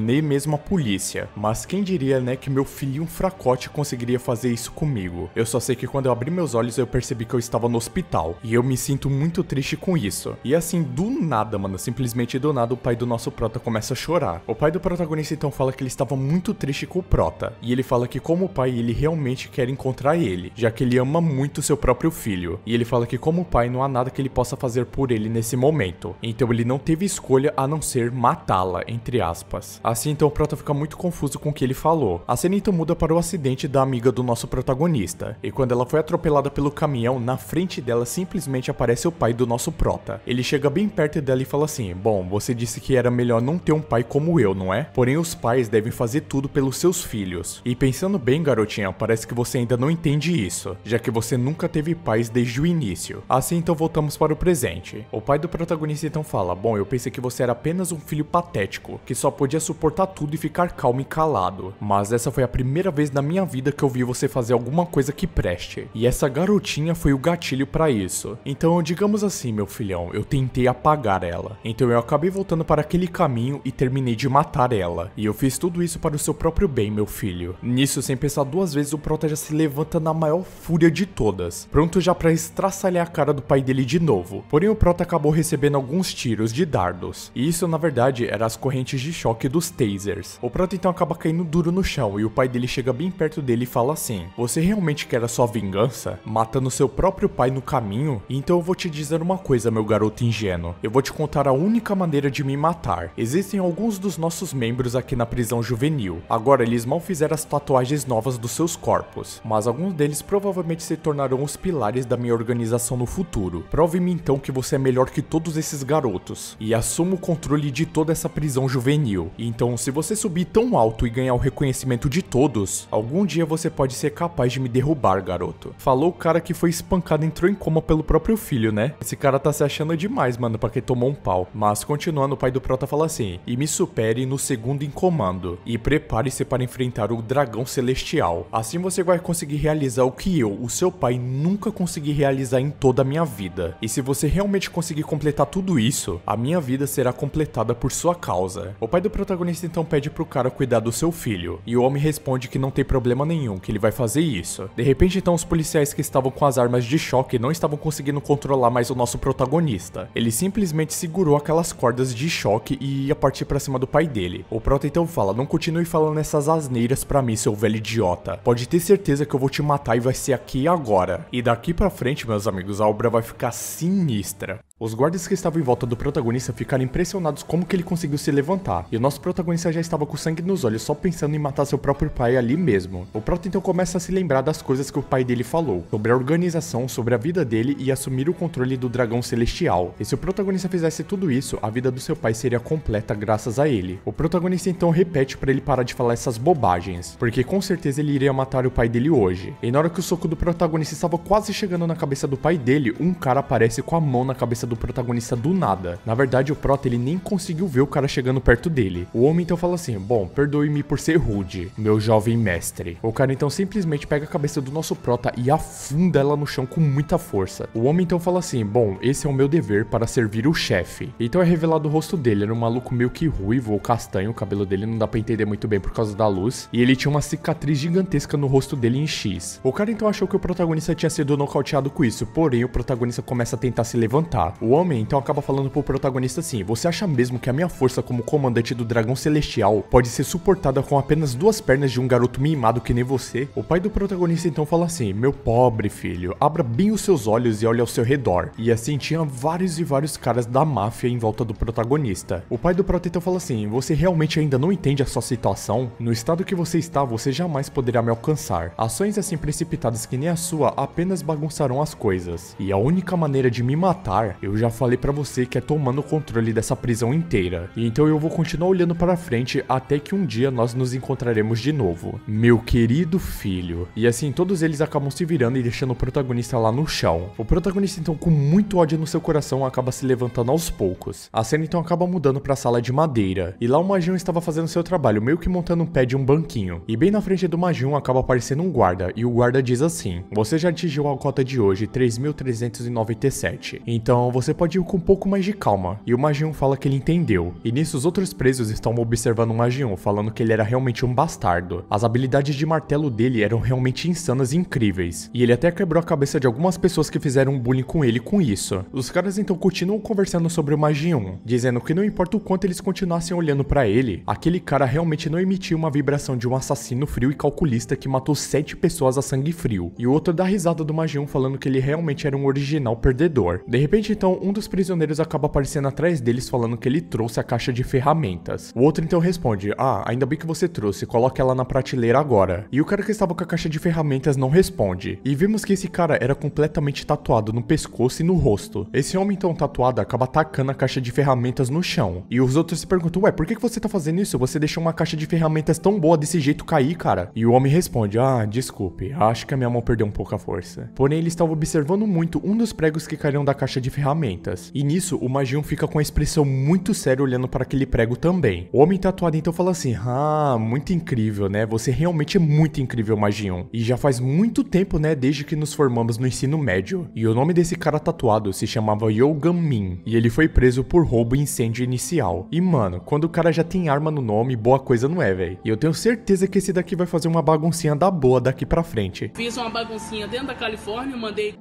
S1: nem mesmo a polícia. Mas quem diria, né, que meu filhinho fracote conseguiria fazer isso comigo? Eu só sei que quando eu abri meus olhos eu percebi que eu estava no hospital e eu me sinto muito triste com isso. E assim, do nada, mano, simplesmente do nada o pai do nosso prota começa a chorar. O pai do protagonista então fala que ele estava muito triste com o prota e ele fala que como pai ele realmente quer encontrar ele, já que ele ama muito seu próprio filho. E ele fala que como pai não há nada que ele possa fazer por ele nesse momento. Então ele não teve escolha a não ser matá-la, entre aspas. Assim então o prota fica muito confuso com o que ele falou. A cena então muda para o acidente da amiga do nosso protagonista. E quando ela foi atropelada pelo caminhão, na frente dela simplesmente aparece o pai do nosso prota. Ele chega bem perto dela e fala assim, bom, você disse que era melhor não ter um pai como eu, não é? Porém os pais devem fazer tudo pelos seus filhos. E pensando bem, garotinha, parece que você ainda não entende isso, já que você nunca teve pais desde o início. Assim então voltamos para o presente. O pai do protagonista então fala, bom, eu pensei que você era apenas um filho patético, que só podia suportar tudo e ficar calmo e calado. Mas essa foi a primeira vez na minha vida que eu vi você fazer alguma coisa que preste. E essa garotinha foi o gatilho para isso. Então digamos assim, meu filhão, eu tentei apagar ela. Então eu acabei voltando para aquele caminho e terminei de matar ela. E eu fiz tudo isso para o seu próprio bem, meu filho. Nisso, sem pensar duas vezes, o prota já se levanta na maior fúria de todas, pronto já para estraçalhar a cara do pai dele de novo. Porém o prota acabou recebendo alguns tiros de dardos. E isso na verdade era as correntes de choque dos tasers. O prota então acaba caindo duro no chão e o pai dele chega bem perto dele e fala assim, você realmente quer a sua vingança? Matando seu próprio pai no caminho? Então eu vou te dizer uma coisa, meu garoto ingênuo. Eu vou te contar a única maneira de me matar. Existem alguns dos nossos membros aqui na prisão juvenil. Agora eles mal fizeram as tatuagens novas dos seus corpos, mas alguns deles provavelmente se tornarão os pilares da minha organização no futuro. Prove-me então que você é melhor que todos esses garotos e assuma o controle de toda essa prisão juvenil. Então se você subir tão alto e ganhar o reconhecimento de todos, algum dia você pode ser capaz de me derrubar, garoto. Falou o cara que foi espancado e entrou em coma pelo próprio filho, né? Esse cara tá se achando demais, mano, pra que tomou um pau. Mas continuando, o pai do prota fala assim, e me supere no segundo em comando, e prepare-se para enfrentar o dragão celestial. Assim você vai conseguir realizar o que eu, o seu pai, nunca consegui realizar em toda a minha vida. E se você realmente conseguir completar tudo isso, a minha vida será completada por sua causa. O pai do protagonista então pede pro cara cuidar do seu filho, e o homem responde que não tem problema nenhum, que ele vai fazer isso. De repente então os policiais que estavam com as armas de choque não estavam conseguindo controlar mais o nosso protagonista. Ele simplesmente segurou aquelas cordas de choque e ia partir pra cima do pai dele. O prota então fala, não continue falando essas asneiras pra mim, seu velho idiota. Pode ter certeza que eu vou te matar e vai ser aqui e agora. E daqui pra frente, meus amigos, a obra vai ficar sinistra. Os guardas que estavam em volta do protagonista ficaram impressionados como que ele conseguiu se levantar, e o nosso protagonista já estava com sangue nos olhos só pensando em matar seu próprio pai ali mesmo. O prota então começa a se lembrar das coisas que o pai dele falou, sobre a organização, sobre a vida dele e assumir o controle do dragão celestial. E se o protagonista fizesse tudo isso, a vida do seu pai seria completa graças a ele. O protagonista então repete para ele parar de falar essas bobagens, porque com certeza ele iria matar o pai dele hoje. E na hora que o soco do protagonista estava quase chegando na cabeça do pai dele, um cara aparece com a mão na cabeça do protagonista do nada. Na verdade, o prota ele nem conseguiu ver o cara chegando perto dele. O homem então fala assim, bom, perdoe-me por ser rude, meu jovem mestre. O cara então simplesmente pega a cabeça do nosso prota e afunda ela no chão com muita força. O homem então fala assim, bom, esse é o meu dever para servir o chefe. Então é revelado o rosto dele, era um maluco meio que ruivo ou castanho, o cabelo dele não dá pra entender muito bem por causa da luz, e ele tinha uma cicatriz gigantesca no rosto dele em X. O cara então achou que o protagonista tinha sido nocauteado com isso, porém o protagonista começa a tentar se levantar. O homem então acaba falando pro protagonista assim, você acha mesmo que a minha força como comandante do dragão celestial pode ser suportada com apenas duas pernas de um garoto mimado que nem você? O pai do protagonista então fala assim, meu pobre filho, abra bem os seus olhos e olhe ao seu redor. E assim tinha vários e vários caras da máfia em volta do protagonista. O pai do prota então fala assim, você realmente ainda não entende a sua situação? No estado que você está, você jamais poderá me alcançar. Ações assim precipitadas que nem a sua apenas bagunçarão as coisas. E a única maneira de me matar, Eu já falei pra você que é tomando o controle dessa prisão inteira. E então eu vou continuar olhando pra frente até que um dia nós nos encontraremos de novo. Meu querido filho. E assim, todos eles acabam se virando e deixando o protagonista lá no chão. O protagonista então, com muito ódio no seu coração, acaba se levantando aos poucos. A cena então acaba mudando pra sala de madeira. E lá o Magium estava fazendo seu trabalho, meio que montando um pé de um banquinho. E bem na frente do Magium acaba aparecendo um guarda. E o guarda diz assim: você já atingiu a cota de hoje, 3.397. Então você pode ir com um pouco mais de calma. E o Magium fala que ele entendeu. E nisso os outros presos estão observando o Magium, falando que ele era realmente um bastardo. As habilidades de martelo dele eram realmente insanas e incríveis. E ele até quebrou a cabeça de algumas pessoas que fizeram bullying com ele com isso. Os caras então continuam conversando sobre o Magium, dizendo que não importa o quanto eles continuassem olhando pra ele, aquele cara realmente não emitia uma vibração de um assassino frio e calculista que matou 7 pessoas a sangue frio. E o outro dá risada do Magium, falando que ele realmente era um original perdedor. De repente então, um dos prisioneiros acaba aparecendo atrás deles, falando que ele trouxe a caixa de ferramentas. O outro então responde: ah, ainda bem que você trouxe, coloque ela na prateleira agora. E o cara que estava com a caixa de ferramentas não responde. E vimos que esse cara era completamente tatuado no pescoço e no rosto. Esse homem então tatuado acaba atacando a caixa de ferramentas no chão. E os outros se perguntam: ué, por que você tá fazendo isso? Você deixou uma caixa de ferramentas tão boa desse jeito cair, cara. E o homem responde: ah, desculpe, acho que a minha mão perdeu um pouco a força. Porém, ele estava observando muito um dos pregos que caíram da caixa de ferramentas. E nisso, o Magium fica com a expressão muito séria olhando para aquele prego também. O homem tatuado então fala assim: ah, muito incrível, né? Você realmente é muito incrível, Magium. E já faz muito tempo, né, desde que nos formamos no ensino médio. E o nome desse cara tatuado se chamava Yogan Min. E ele foi preso por roubo e incêndio inicial. E mano, quando o cara já tem arma no nome, boa coisa não é, velho. E eu tenho certeza que esse daqui vai fazer uma baguncinha da boa daqui pra frente.
S2: Fiz uma baguncinha dentro da Califórnia, mandei...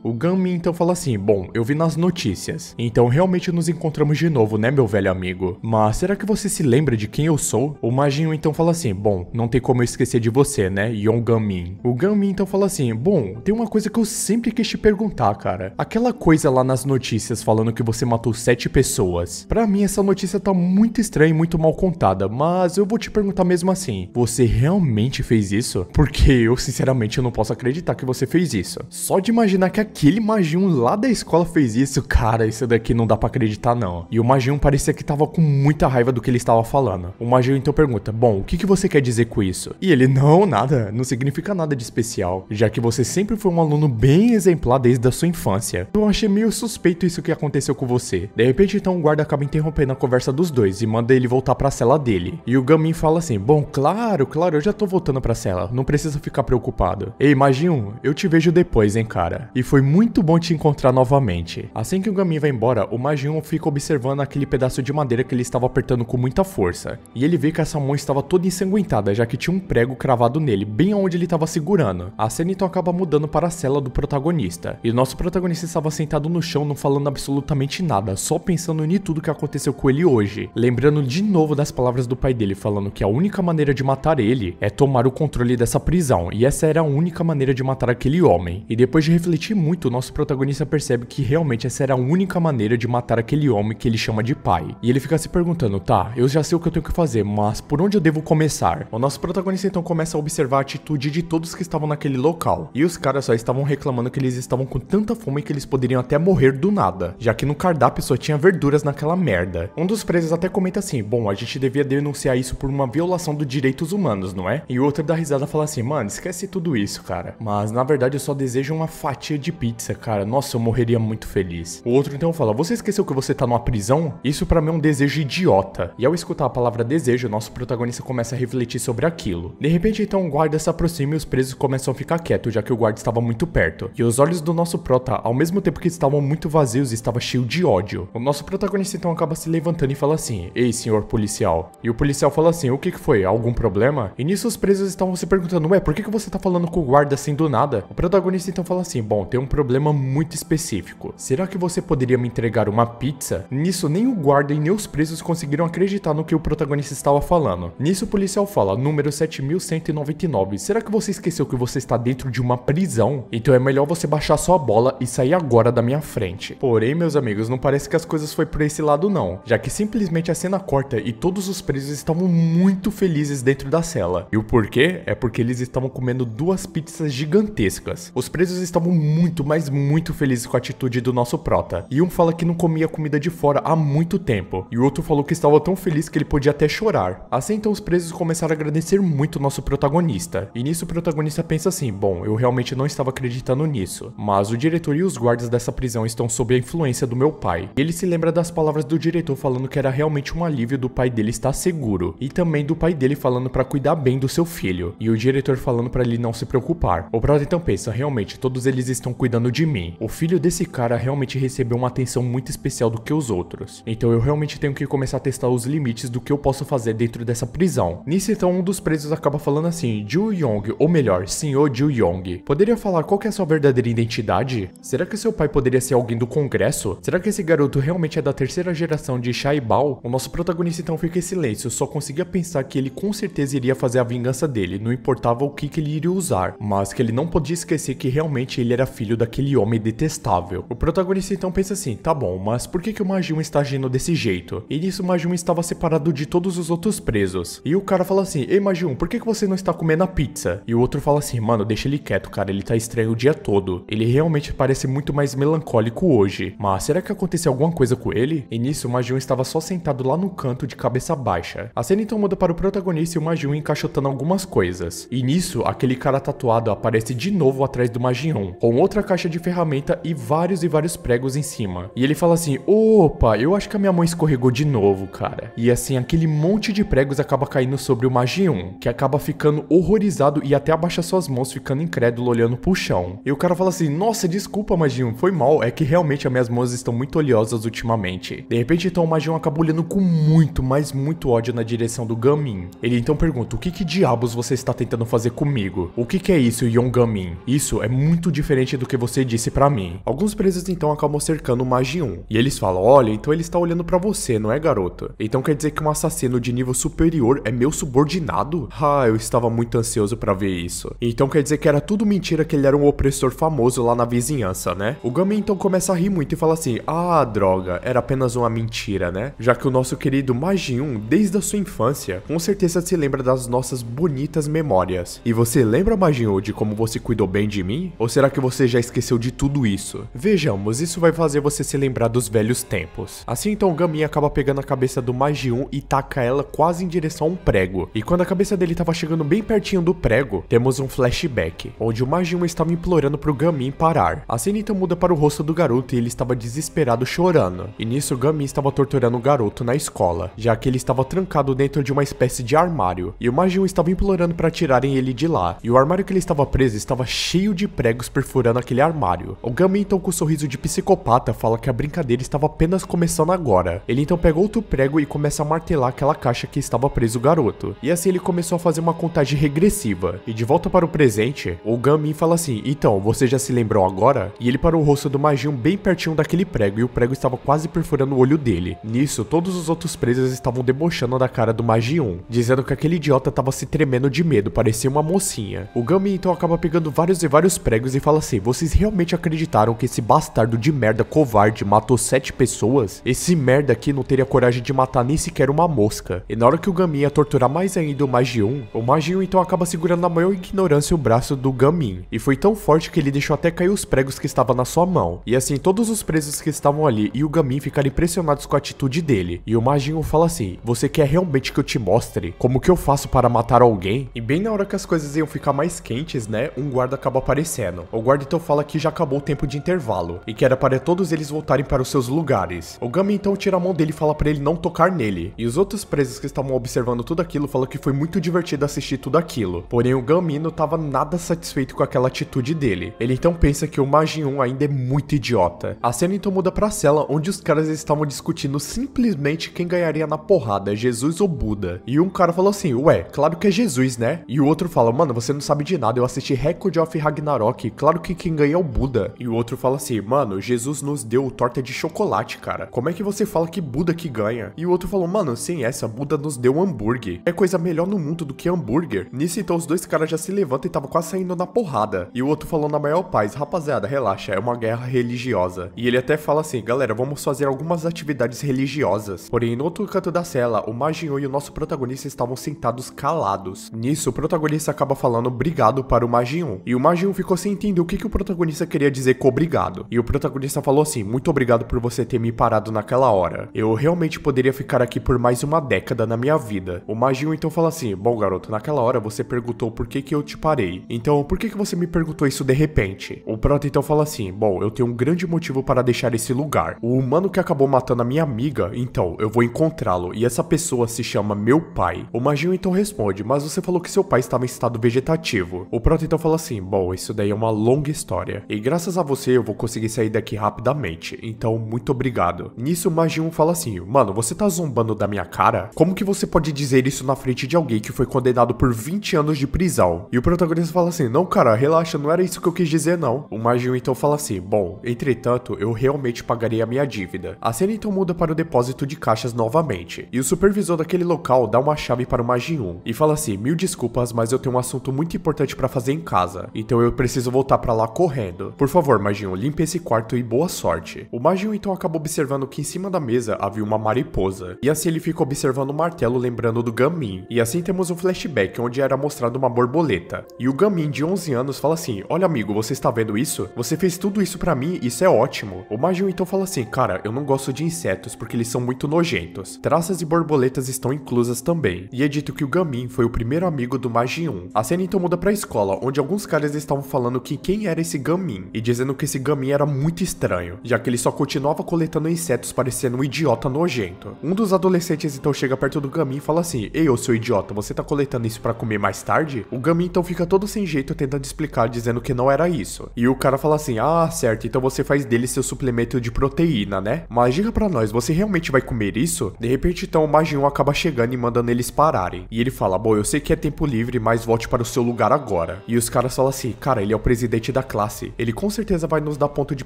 S1: O Ganmin então fala assim: bom, eu vi nas notícias, então realmente nos encontramos de novo, né, meu velho amigo? Mas será que você se lembra de quem eu sou? O Magium então fala assim: bom, não tem como eu esquecer de você, né, Yon Ganmin. O Ganmin então fala assim: bom, tem uma coisa que eu sempre quis te perguntar, cara. Aquela coisa lá nas notícias falando que você matou 7 pessoas. Pra mim essa notícia tá muito estranha e muito mal contada, mas eu vou te perguntar mesmo assim: você realmente fez isso? Porque eu sinceramente não posso acreditar que você fez isso. Só de imaginar que aquele Magium lá da escola fez isso, cara, isso daqui não dá pra acreditar não. E o Magium parecia que tava com muita raiva do que ele estava falando. O Magium então pergunta: bom, o que você quer dizer com isso? E ele: não, nada, não significa nada de especial, já que você sempre foi um aluno bem exemplar desde a sua infância. Eu achei meio suspeito isso que aconteceu com você. De repente então o guarda acaba interrompendo a conversa dos dois e manda ele voltar pra cela dele. E o Ganmin fala assim: bom, claro, eu já tô voltando pra cela, não precisa ficar preocupado. Ei, Magium, eu te vejo depois, hein, cara. E foi muito bom te encontrar novamente. Assim que o Ganmin vai embora, o Magium fica observando aquele pedaço de madeira que ele estava apertando com muita força. E ele vê que essa mão estava toda ensanguentada, já que tinha um prego cravado nele, bem onde ele estava segurando. A cena então acaba mudando para a cela do protagonista. E o nosso protagonista estava sentado no chão, não falando absolutamente nada, só pensando em tudo que aconteceu com ele hoje. Lembrando de novo das palavras do pai dele, falando que a única maneira de matar ele é tomar o controle dessa prisão. E essa era a única maneira de matar aquele homem. E depois de refletir muito, o nosso protagonista percebe que realmente essa era a única maneira de matar aquele homem que ele chama de pai. E ele fica se perguntando: tá, eu já sei o que eu tenho que fazer, mas por onde eu devo começar? O nosso protagonista então começa a observar a atitude de todos que estavam naquele local. E os caras só estavam reclamando que eles estavam com tanta fome que eles poderiam até morrer do nada, já que no cardápio só tinha verduras naquela merda. Um dos presos até comenta assim: bom, a gente devia denunciar isso por uma violação dos direitos humanos, não é? E o outro dá risada e fala assim: mano, esquece tudo isso, cara. Mas na verdade eu só desejo uma fatia de pizza, cara. Nossa, eu morreria muito feliz. O outro então fala: você esqueceu que você tá numa prisão? Isso pra mim é um desejo idiota. E ao escutar a palavra desejo, nosso protagonista começa a refletir sobre aquilo. De repente então o guarda se aproxima e os presos começam a ficar quietos, já que o guarda estava muito perto. E os olhos do nosso prota, ao mesmo tempo que estavam muito vazios, estava cheio de ódio. O nosso protagonista então acaba se levantando e fala assim: ei, senhor policial. E o policial fala assim: o que foi? Algum problema? E nisso os presos estavam se perguntando: ué, por que você tá falando com o guarda assim do nada? O protagonista então fala assim: bom, tem um problema muito específico. Será que você poderia me entregar uma pizza? Nisso nem o guarda e nem os presos conseguiram acreditar no que o protagonista estava falando. Nisso o policial fala: número 7199. Será que você esqueceu que você está dentro de uma prisão? Então é melhor você baixar sua bola e sair agora da minha frente. Porém, meus amigos, não parece que as coisas foi por esse lado não, já que simplesmente a cena corta e todos os presos estavam muito felizes dentro da cela. E o porquê? É porque eles estavam comendo 2 pizzas gigantescas. Os presos estavam muito, mas muito felizes com a atitude do nosso prota. E um fala que não comia comida de fora há muito tempo, e o outro falou que estava tão feliz que ele podia até chorar. Assim então os presos começaram a agradecer muito o nosso protagonista. E nisso o protagonista pensa assim, bom, eu realmente não estava acreditando nisso, mas o diretor e os guardas dessa prisão estão sob a influência do meu pai. E ele se lembra das palavras do diretor falando que era realmente um alívio do pai dele estar seguro, e também do pai dele falando para cuidar bem do seu filho, e o diretor falando para ele não se preocupar. O prota então pensa, realmente todos eles estão cuidando de mim. O filho desse cara realmente recebeu uma atenção muito especial do que os outros. Então eu realmente tenho que começar a testar os limites do que eu posso fazer dentro dessa prisão. Nisso então um dos presos acaba falando assim, Ju Yong, ou melhor, senhor Ju Yong, poderia falar qual que é a sua verdadeira identidade? Será que seu pai poderia ser alguém do Congresso? Será que esse garoto realmente é da terceira geração de Shaibao? O nosso protagonista então fica em silêncio, só conseguia pensar que ele com certeza iria fazer a vingança dele, não importava o que ele iria usar, mas que ele não podia esquecer que realmente ele era filho daquele homem detestável. O protagonista então pensa assim, tá bom, mas por que o Ma-jun está agindo desse jeito? E nisso o Ma-jun estava separado de todos os outros presos. E o cara fala assim, ei Ma-jun, por que você não está comendo a pizza? E o outro fala assim, mano, deixa ele quieto, cara, ele tá estranho o dia todo. Ele realmente parece muito mais melancólico hoje. Mas será que aconteceu alguma coisa com ele? E nisso o Ma-jun estava só sentado lá no canto de cabeça baixa. A cena então muda para o protagonista e o Ma-jun encaixotando algumas coisas. E nisso, aquele cara tatuado aparece de novo atrás do Ma-jun, com outra caixa de ferramenta e vários pregos em cima. E ele fala assim, opa, eu acho que a minha mão escorregou de novo, cara. E assim, aquele monte de pregos acaba caindo sobre o Ma-jun, que acaba ficando horrorizado e até abaixa suas mãos, ficando incrédulo olhando pro chão. E o cara fala assim, nossa, desculpa Ma-jun, foi mal, é que realmente as minhas mãos estão muito oleosas ultimamente. De repente então o Ma-jun acaba olhando com muito, mas muito ódio na direção do Gamin. Ele então pergunta, o que diabos você está tentando fazer comigo? O que é isso, Yong Gamin? Isso é muito diferente do que você disse pra mim. Alguns presos então acabam cercando o Ma-jun. E eles falam, olha, então ele está olhando pra você, não é, garoto? Então quer dizer que um assassino de nível superior é meu subordinado? Ah, eu estava muito ansioso pra ver isso. Então quer dizer que era tudo mentira, que ele era um opressor famoso lá na vizinhança, né? O Gamin então começa a rir muito e fala assim, ah, droga, era apenas uma mentira, né? Já que o nosso querido Ma-jun, desde a sua infância, com certeza se lembra das nossas bonitas memórias. E você lembra, Ma-jun, de como você cuidou bem de mim? Ou será que você já esqueceu de tudo isso? Vejamos, isso vai fazer você se lembrar dos velhos tempos. Assim então o Gamin acaba pegando a cabeça do Ma-jun e taca ela quase em direção a um prego. E quando a cabeça dele estava chegando bem pertinho do prego, temos um flashback, onde o Ma-jun estava implorando pro Gamin parar. A cena então muda para o rosto do garoto e ele estava desesperado chorando. E nisso o Gamin estava torturando o garoto na escola, já que ele estava trancado dentro de uma espécie de armário. E o Ma-jun estava implorando para tirarem ele de lá. E o armário que ele estava preso estava cheio de pregos perfurando aquele armário. O Gamin então com um sorriso de psicopata fala que a brincadeira estava apenas começando agora. Ele então pega outro prego e começa a martelar aquela caixa que estava preso o garoto. E assim ele começou a fazer uma contagem regressiva. E de volta para o presente, o Gamin fala assim, então, você já se lembrou agora? E ele parou o rosto do Ma-jun bem pertinho daquele prego e o prego estava quase perfurando o olho dele. Nisso, todos os outros presos estavam debochando da cara do Ma-jun, dizendo que aquele idiota estava se tremendo de medo, parecia uma mocinha. O Gamin então acaba pegando vários pregos e fala assim, vocês realmente acreditaram que esse bastardo de merda covarde matou 7 pessoas? Esse merda aqui não teria coragem de matar nem sequer uma mosca. E na hora que o Gamin ia torturar mais ainda o Ma-jun então acaba segurando na maior ignorância o braço do Gamin. E foi tão forte que ele deixou até cair os pregos que estavam na sua mão. E assim, todos os presos que estavam ali e o Gamin ficaram impressionados com a atitude dele. E o Ma-jun fala assim, você quer realmente que eu te mostre como que eu faço para matar alguém? E bem na hora que as coisas iam ficar mais quentes, né, um guarda acaba aparecendo. O guarda então fala que já acabou o tempo de intervalo e que era para todos eles voltarem para os seus lugares. O Gamin então tira a mão dele e fala para ele não tocar nele. E os outros presos que estavam observando tudo aquilo falam que foi muito divertido assistir tudo aquilo. Porém o Gamin não estava nada satisfeito com aquela atitude dele. Ele então pensa que o Ma-jun ainda é muito idiota. A cena então muda pra cela, onde os caras estavam discutindo simplesmente quem ganharia na porrada, Jesus ou Buda. E um cara falou assim, ué, claro que é Jesus, né? E o outro fala, mano, você não sabe de nada, eu assisti Record of Ragnarok, claro que quem ganha é o Buda. E o outro fala assim, mano, Jesus nos deu torta de chocolate, cara. Como é que você fala que Buda que ganha? E o outro falou, mano, sem essa, Buda nos deu hambúrguer. É coisa melhor no mundo do que hambúrguer. Nisso então os dois caras já se levantam e tava quase saindo na porrada. E o outro falou na maior paz, rapaziada, relaxa, é uma guerra religiosa. E ele até fala assim, galera, vamos fazer algumas atividades religiosas. Porém, no outro canto da cela, o Ma-jun e o nosso protagonista estavam sentados calados. Nisso, o protagonista acaba falando obrigado para o Ma-jun. E o Ma-jun ficou sem entender o que o protagonista protagonista queria dizer que obrigado. E o protagonista falou assim, muito obrigado por você ter me parado naquela hora. Eu realmente poderia ficar aqui por mais uma década na minha vida. O Majin então fala assim, bom garoto, naquela hora você perguntou por que eu te parei. Então por que você me perguntou isso de repente? O prota então fala assim, bom, eu tenho um grande motivo para deixar esse lugar. O humano que acabou matando a minha amiga, então eu vou encontrá-lo. E essa pessoa se chama meu pai. O Majin então responde, mas você falou que seu pai estava em estado vegetativo. O prota então fala assim, bom, isso daí é uma longa história. E graças a você eu vou conseguir sair daqui rapidamente. Então muito obrigado. Nisso o Majin fala assim, mano, você tá zombando da minha cara? Como que você pode dizer isso na frente de alguém que foi condenado por 20 anos de prisão? E o protagonista fala assim, não cara, relaxa, não era isso que eu quis dizer não. O Majin então fala assim, bom, entretanto, eu realmente pagarei a minha dívida. A cena então muda para o depósito de caixas novamente. E o supervisor daquele local dá uma chave para o Majin e fala assim, mil desculpas, mas eu tenho um assunto muito importante para fazer em casa. Então eu preciso voltar para lá correndo. Por favor, Majin, limpe esse quarto e boa sorte. O Majin então acaba observando que em cima da mesa havia uma mariposa. E assim ele fica observando o martelo lembrando do Gamin. E assim temos um flashback onde era mostrado uma borboleta. E o Gamin de 11 anos fala assim, olha amigo, você está vendo isso? Você fez tudo isso pra mim, isso é ótimo. O Majin então fala assim, cara, eu não gosto de insetos porque eles são muito nojentos. Traças e borboletas estão inclusas também. E é dito que o Gamin foi o primeiro amigo do Majin. A cena então muda pra escola, onde alguns caras estavam falando que quem era esse Gamin, e dizendo que esse Gamin era muito estranho, já que ele só continuava coletando insetos parecendo um idiota nojento. Um dos adolescentes então chega perto do Gamin e fala assim, ei ô seu idiota, você tá coletando isso pra comer mais tarde? O Gamin então fica todo sem jeito tentando explicar, dizendo que não era isso. E o cara fala assim, ah certo, então você faz dele seu suplemento de proteína, né? Mas diga pra nós, você realmente vai comer isso? De repente então o Majin acaba chegando e mandando eles pararem. E ele fala, bom, eu sei que é tempo livre, mas volte para o seu lugar agora. E os caras falam assim, cara, ele é o presidente da classe, ele com certeza vai nos dar ponto de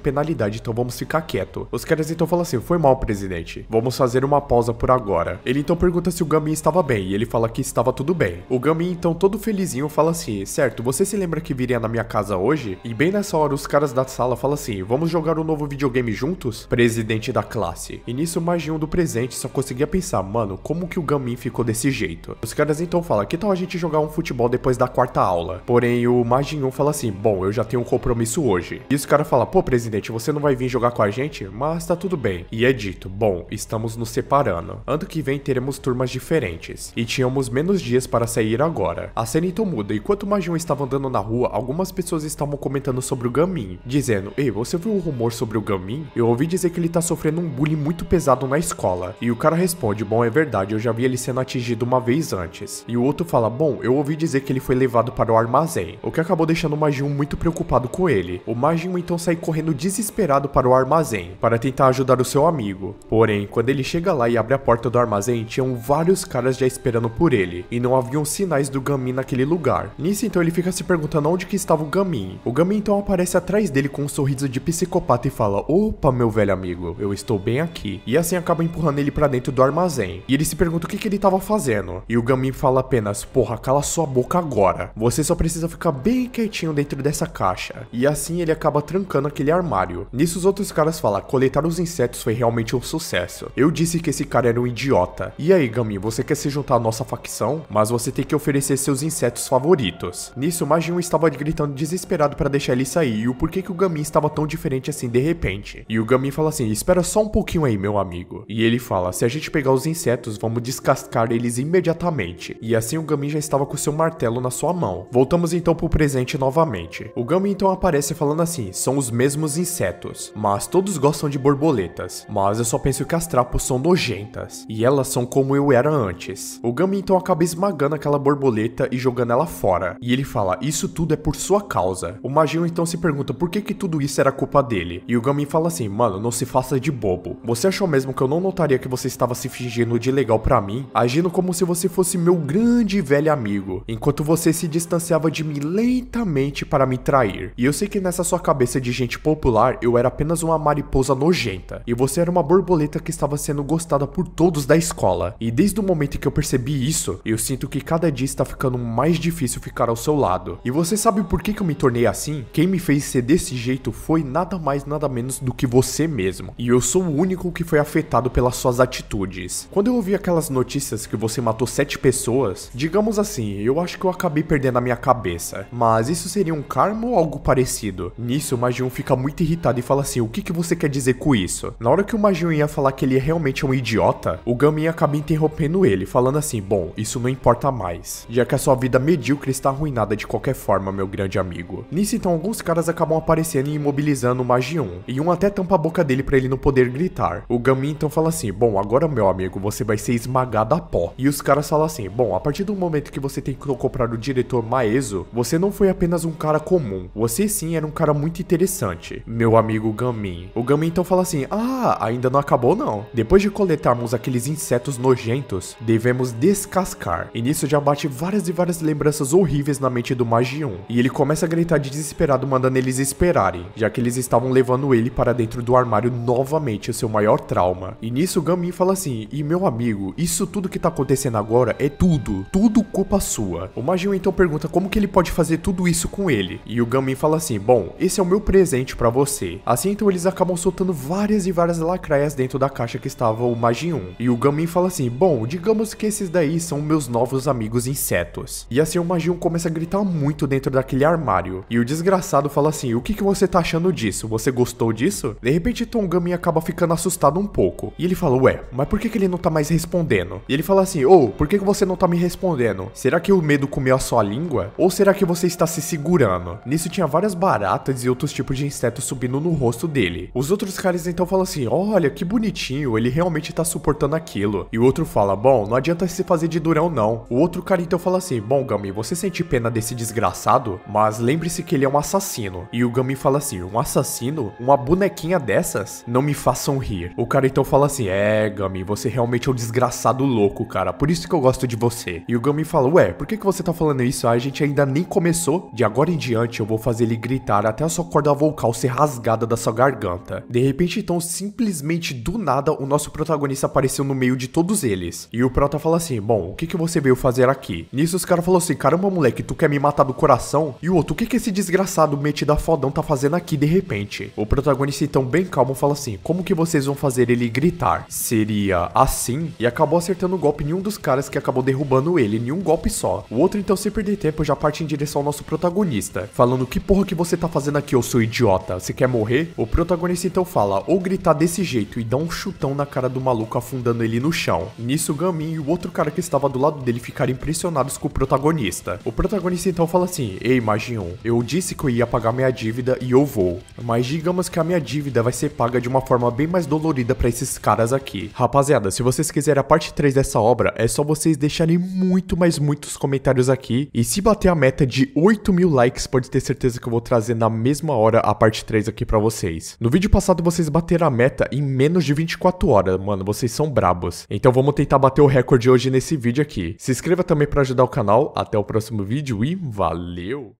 S1: penalidade, então vamos ficar quieto. Os caras então falam assim, foi mal presidente, vamos fazer uma pausa por agora. Ele então pergunta se o Gamin estava bem, e ele fala que estava tudo bem. O Gamin então todo felizinho fala assim, certo, você se lembra que viria na minha casa hoje? E bem nessa hora os caras da sala falam assim, vamos jogar um novo videogame juntos? Presidente da classe. E nisso o Majin do presente só conseguia pensar, mano, como que o Gamin ficou desse jeito? Os caras então falam, que tal a gente jogar um futebol depois da quarta aula? Porém o Majin fala assim, bom, eu já tenho um compromisso hoje. E os caras falam, pô presidente, você não vai vir jogar com a gente? Mas tá tudo bem. E é dito, bom, estamos nos separando. Ano que vem teremos turmas diferentes. E tínhamos menos dias para sair agora. A cena então muda, e enquanto o Majin estava andando na rua, algumas pessoas estavam comentando sobre o Gamin, dizendo, ei, você viu um rumor sobre o Gamin? Eu ouvi dizer que ele tá sofrendo um bullying muito pesado na escola. E o cara responde, bom, é verdade, eu já vi ele sendo atingido uma vez antes. E o outro fala, bom, eu ouvi dizer que ele foi levado para o armazém, o que acabou deixando o Majin muito preocupado com ele. O Majin então sai correndo desesperado para o armazém, para tentar ajudar o seu amigo. Porém, quando ele chega lá e abre a porta do armazém, tinham vários caras já esperando por ele, e não haviam sinais do Gamin naquele lugar. Nisso então ele fica se perguntando onde que estava o Gamin. O Gamin então aparece atrás dele com um sorriso de psicopata e fala, opa meu velho amigo, eu estou bem aqui. E assim acaba empurrando ele pra dentro do armazém. E ele se pergunta o que ele tava fazendo. E o Gamin fala apenas, porra, cala sua boca agora. Você só precisa ficar bem quietinho dentro dessa caixa. E assim ele acaba trancando aquele armário. Nisso os outros caras falam, coletar os insetos foi realmente um sucesso. Eu disse que esse cara era um idiota. E aí Gamin, você quer se juntar à nossa facção? Mas você tem que oferecer seus insetos favoritos. Nisso o Majin estava gritando desesperado para deixar ele sair. E o porquê que o Gamin estava tão diferente assim de repente. E o Gamin fala assim, espera só um pouquinho aí meu amigo. E ele fala, se a gente pegar os insetos, vamos descascar eles imediatamente. E assim o Gamin já estava com seu martelo na sua mão. Voltamos então pro presente novamente. O Gamin então aparece falando assim, são os mesmos insetos, mas todos gostam de borboletas. Mas eu só penso que as trapos são nojentas. E elas são como eu era antes. O Gamin então acaba esmagando aquela borboleta e jogando ela fora. E ele fala, isso tudo é por sua causa. O Majin então se pergunta por que tudo isso era culpa dele. E o Gamin fala assim, mano, não se faça de bobo. Você achou mesmo que eu não notaria que você estava se fingindo de legal pra mim? Agindo como se você fosse meu grande e velho amigo, enquanto você se distanciava de mim lentamente para me trair. E eu sei que nessa sua cabeça de gente popular, eu era apenas uma mariposa nojenta. E você era uma borboleta que estava sendo gostada por todos da escola. E desde o momento que eu percebi isso, eu sinto que cada dia está ficando mais difícil ficar ao seu lado. E você sabe por que eu me tornei assim? Quem me fez ser desse jeito foi nada mais nada menos do que você mesmo. E eu sou o único que foi afetado pelas suas atitudes. Quando eu ouvi aquelas notícias que você matou 7 pessoas, digamos assim, eu acho que eu acabei perdendo a minha cabeça. Mas isso seria um karma ou algo aparecido. Nisso, o Majin fica muito irritado e fala assim, o que você quer dizer com isso? Na hora que o Majin ia falar que ele realmente é um idiota, o Gamin acaba interrompendo ele, falando assim, bom, isso não importa mais, já que a sua vida medíocre está arruinada de qualquer forma, meu grande amigo. Nisso, então, alguns caras acabam aparecendo e imobilizando o Majin, e um até tampa a boca dele pra ele não poder gritar. O Gamin então fala assim, bom, agora meu amigo, você vai ser esmagado a pó. E os caras falam assim, bom, a partir do momento que você tentou comprar o diretor Maezo, você não foi apenas um cara comum, você sim era um cara muito interessante, meu amigo Gamin. O Gamin então fala assim, ainda não acabou não. Depois de coletarmos aqueles insetos nojentos, devemos descascar. E nisso já bate várias e várias lembranças horríveis na mente do Majin. E ele começa a gritar de desesperado, mandando eles esperarem, já que eles estavam levando ele para dentro do armário novamente, o seu maior trauma. E nisso o Gamin fala assim, e meu amigo, isso tudo que tá acontecendo agora é tudo culpa sua. O Majin então pergunta como que ele pode fazer tudo isso com ele. E o Gamin fala assim, bom, esse é o meu presente pra você. Assim então eles acabam soltando várias e várias lacraias dentro da caixa que estava o Majin. E o Gamin fala assim, bom, digamos que esses daí são meus novos amigos insetos. E assim o Majin começa a gritar muito dentro daquele armário. E o desgraçado fala assim, o que você tá achando disso? Você gostou disso? De repente então o Gamin acaba ficando assustado um pouco. E ele fala, ué, mas por que ele não tá mais respondendo? E ele fala assim, por que você não tá me respondendo? Será que o medo comeu a sua língua? Ou será que você está se segurando? Nisso tinha várias baratas e outros tipos de insetos subindo no rosto dele. Os outros caras então falam assim, olha, que bonitinho, ele realmente tá suportando aquilo. E o outro fala, bom, não adianta se fazer de durão não. O outro cara então fala assim, bom Gamin, você sente pena desse desgraçado? Mas lembre-se que ele é um assassino. E o Gamin fala assim, um assassino? Uma bonequinha dessas? Não me façam rir. O cara então fala assim, Gamin, você realmente é um desgraçado louco, cara, por isso que eu gosto de você. E o Gamin fala, ué, por que você tá falando isso? A gente ainda nem começou. De agora em diante eu vou fazer ele gritar até a sua corda vocal ser rasgada da sua garganta. De repente então, simplesmente do nada, o nosso protagonista apareceu no meio de todos eles. E o prota fala assim, bom, o que você veio fazer aqui? Nisso os caras falaram assim, caramba moleque, tu quer me matar do coração? E o outro, o que esse desgraçado metido a fodão tá fazendo aqui de repente? O protagonista então bem calmo fala assim, como que vocês vão fazer ele gritar? Seria assim? E acabou acertando o golpe em um dos caras que acabou derrubando ele em um golpe só. O outro então, sem perder tempo, já parte em direção ao nosso protagonista, falando, que porra que você tá fazendo aqui, ô seu idiota? Você quer morrer? O protagonista então fala, ou gritar desse jeito e dá um chutão na cara do maluco, afundando ele no chão. Nisso o Gamin e o outro cara que estava do lado dele ficaram impressionados com o protagonista. O protagonista então fala assim, ei Majin, eu disse que eu ia pagar minha dívida e eu vou, mas digamos que a minha dívida vai ser paga de uma forma bem mais dolorida pra esses caras aqui. Rapaziada, se vocês quiserem a parte 3 dessa obra, é só vocês deixarem muitos comentários aqui, e se bater a meta de 8.000 likes, pode ter certeza que eu vou trazer na mesma hora a parte 3 aqui pra vocês. No vídeo passado vocês bateram a meta em menos de 24 horas, mano, vocês são brabos. Então vamos tentar bater o recorde hoje nesse vídeo aqui. Se inscreva também pra ajudar o canal, até o próximo vídeo e valeu!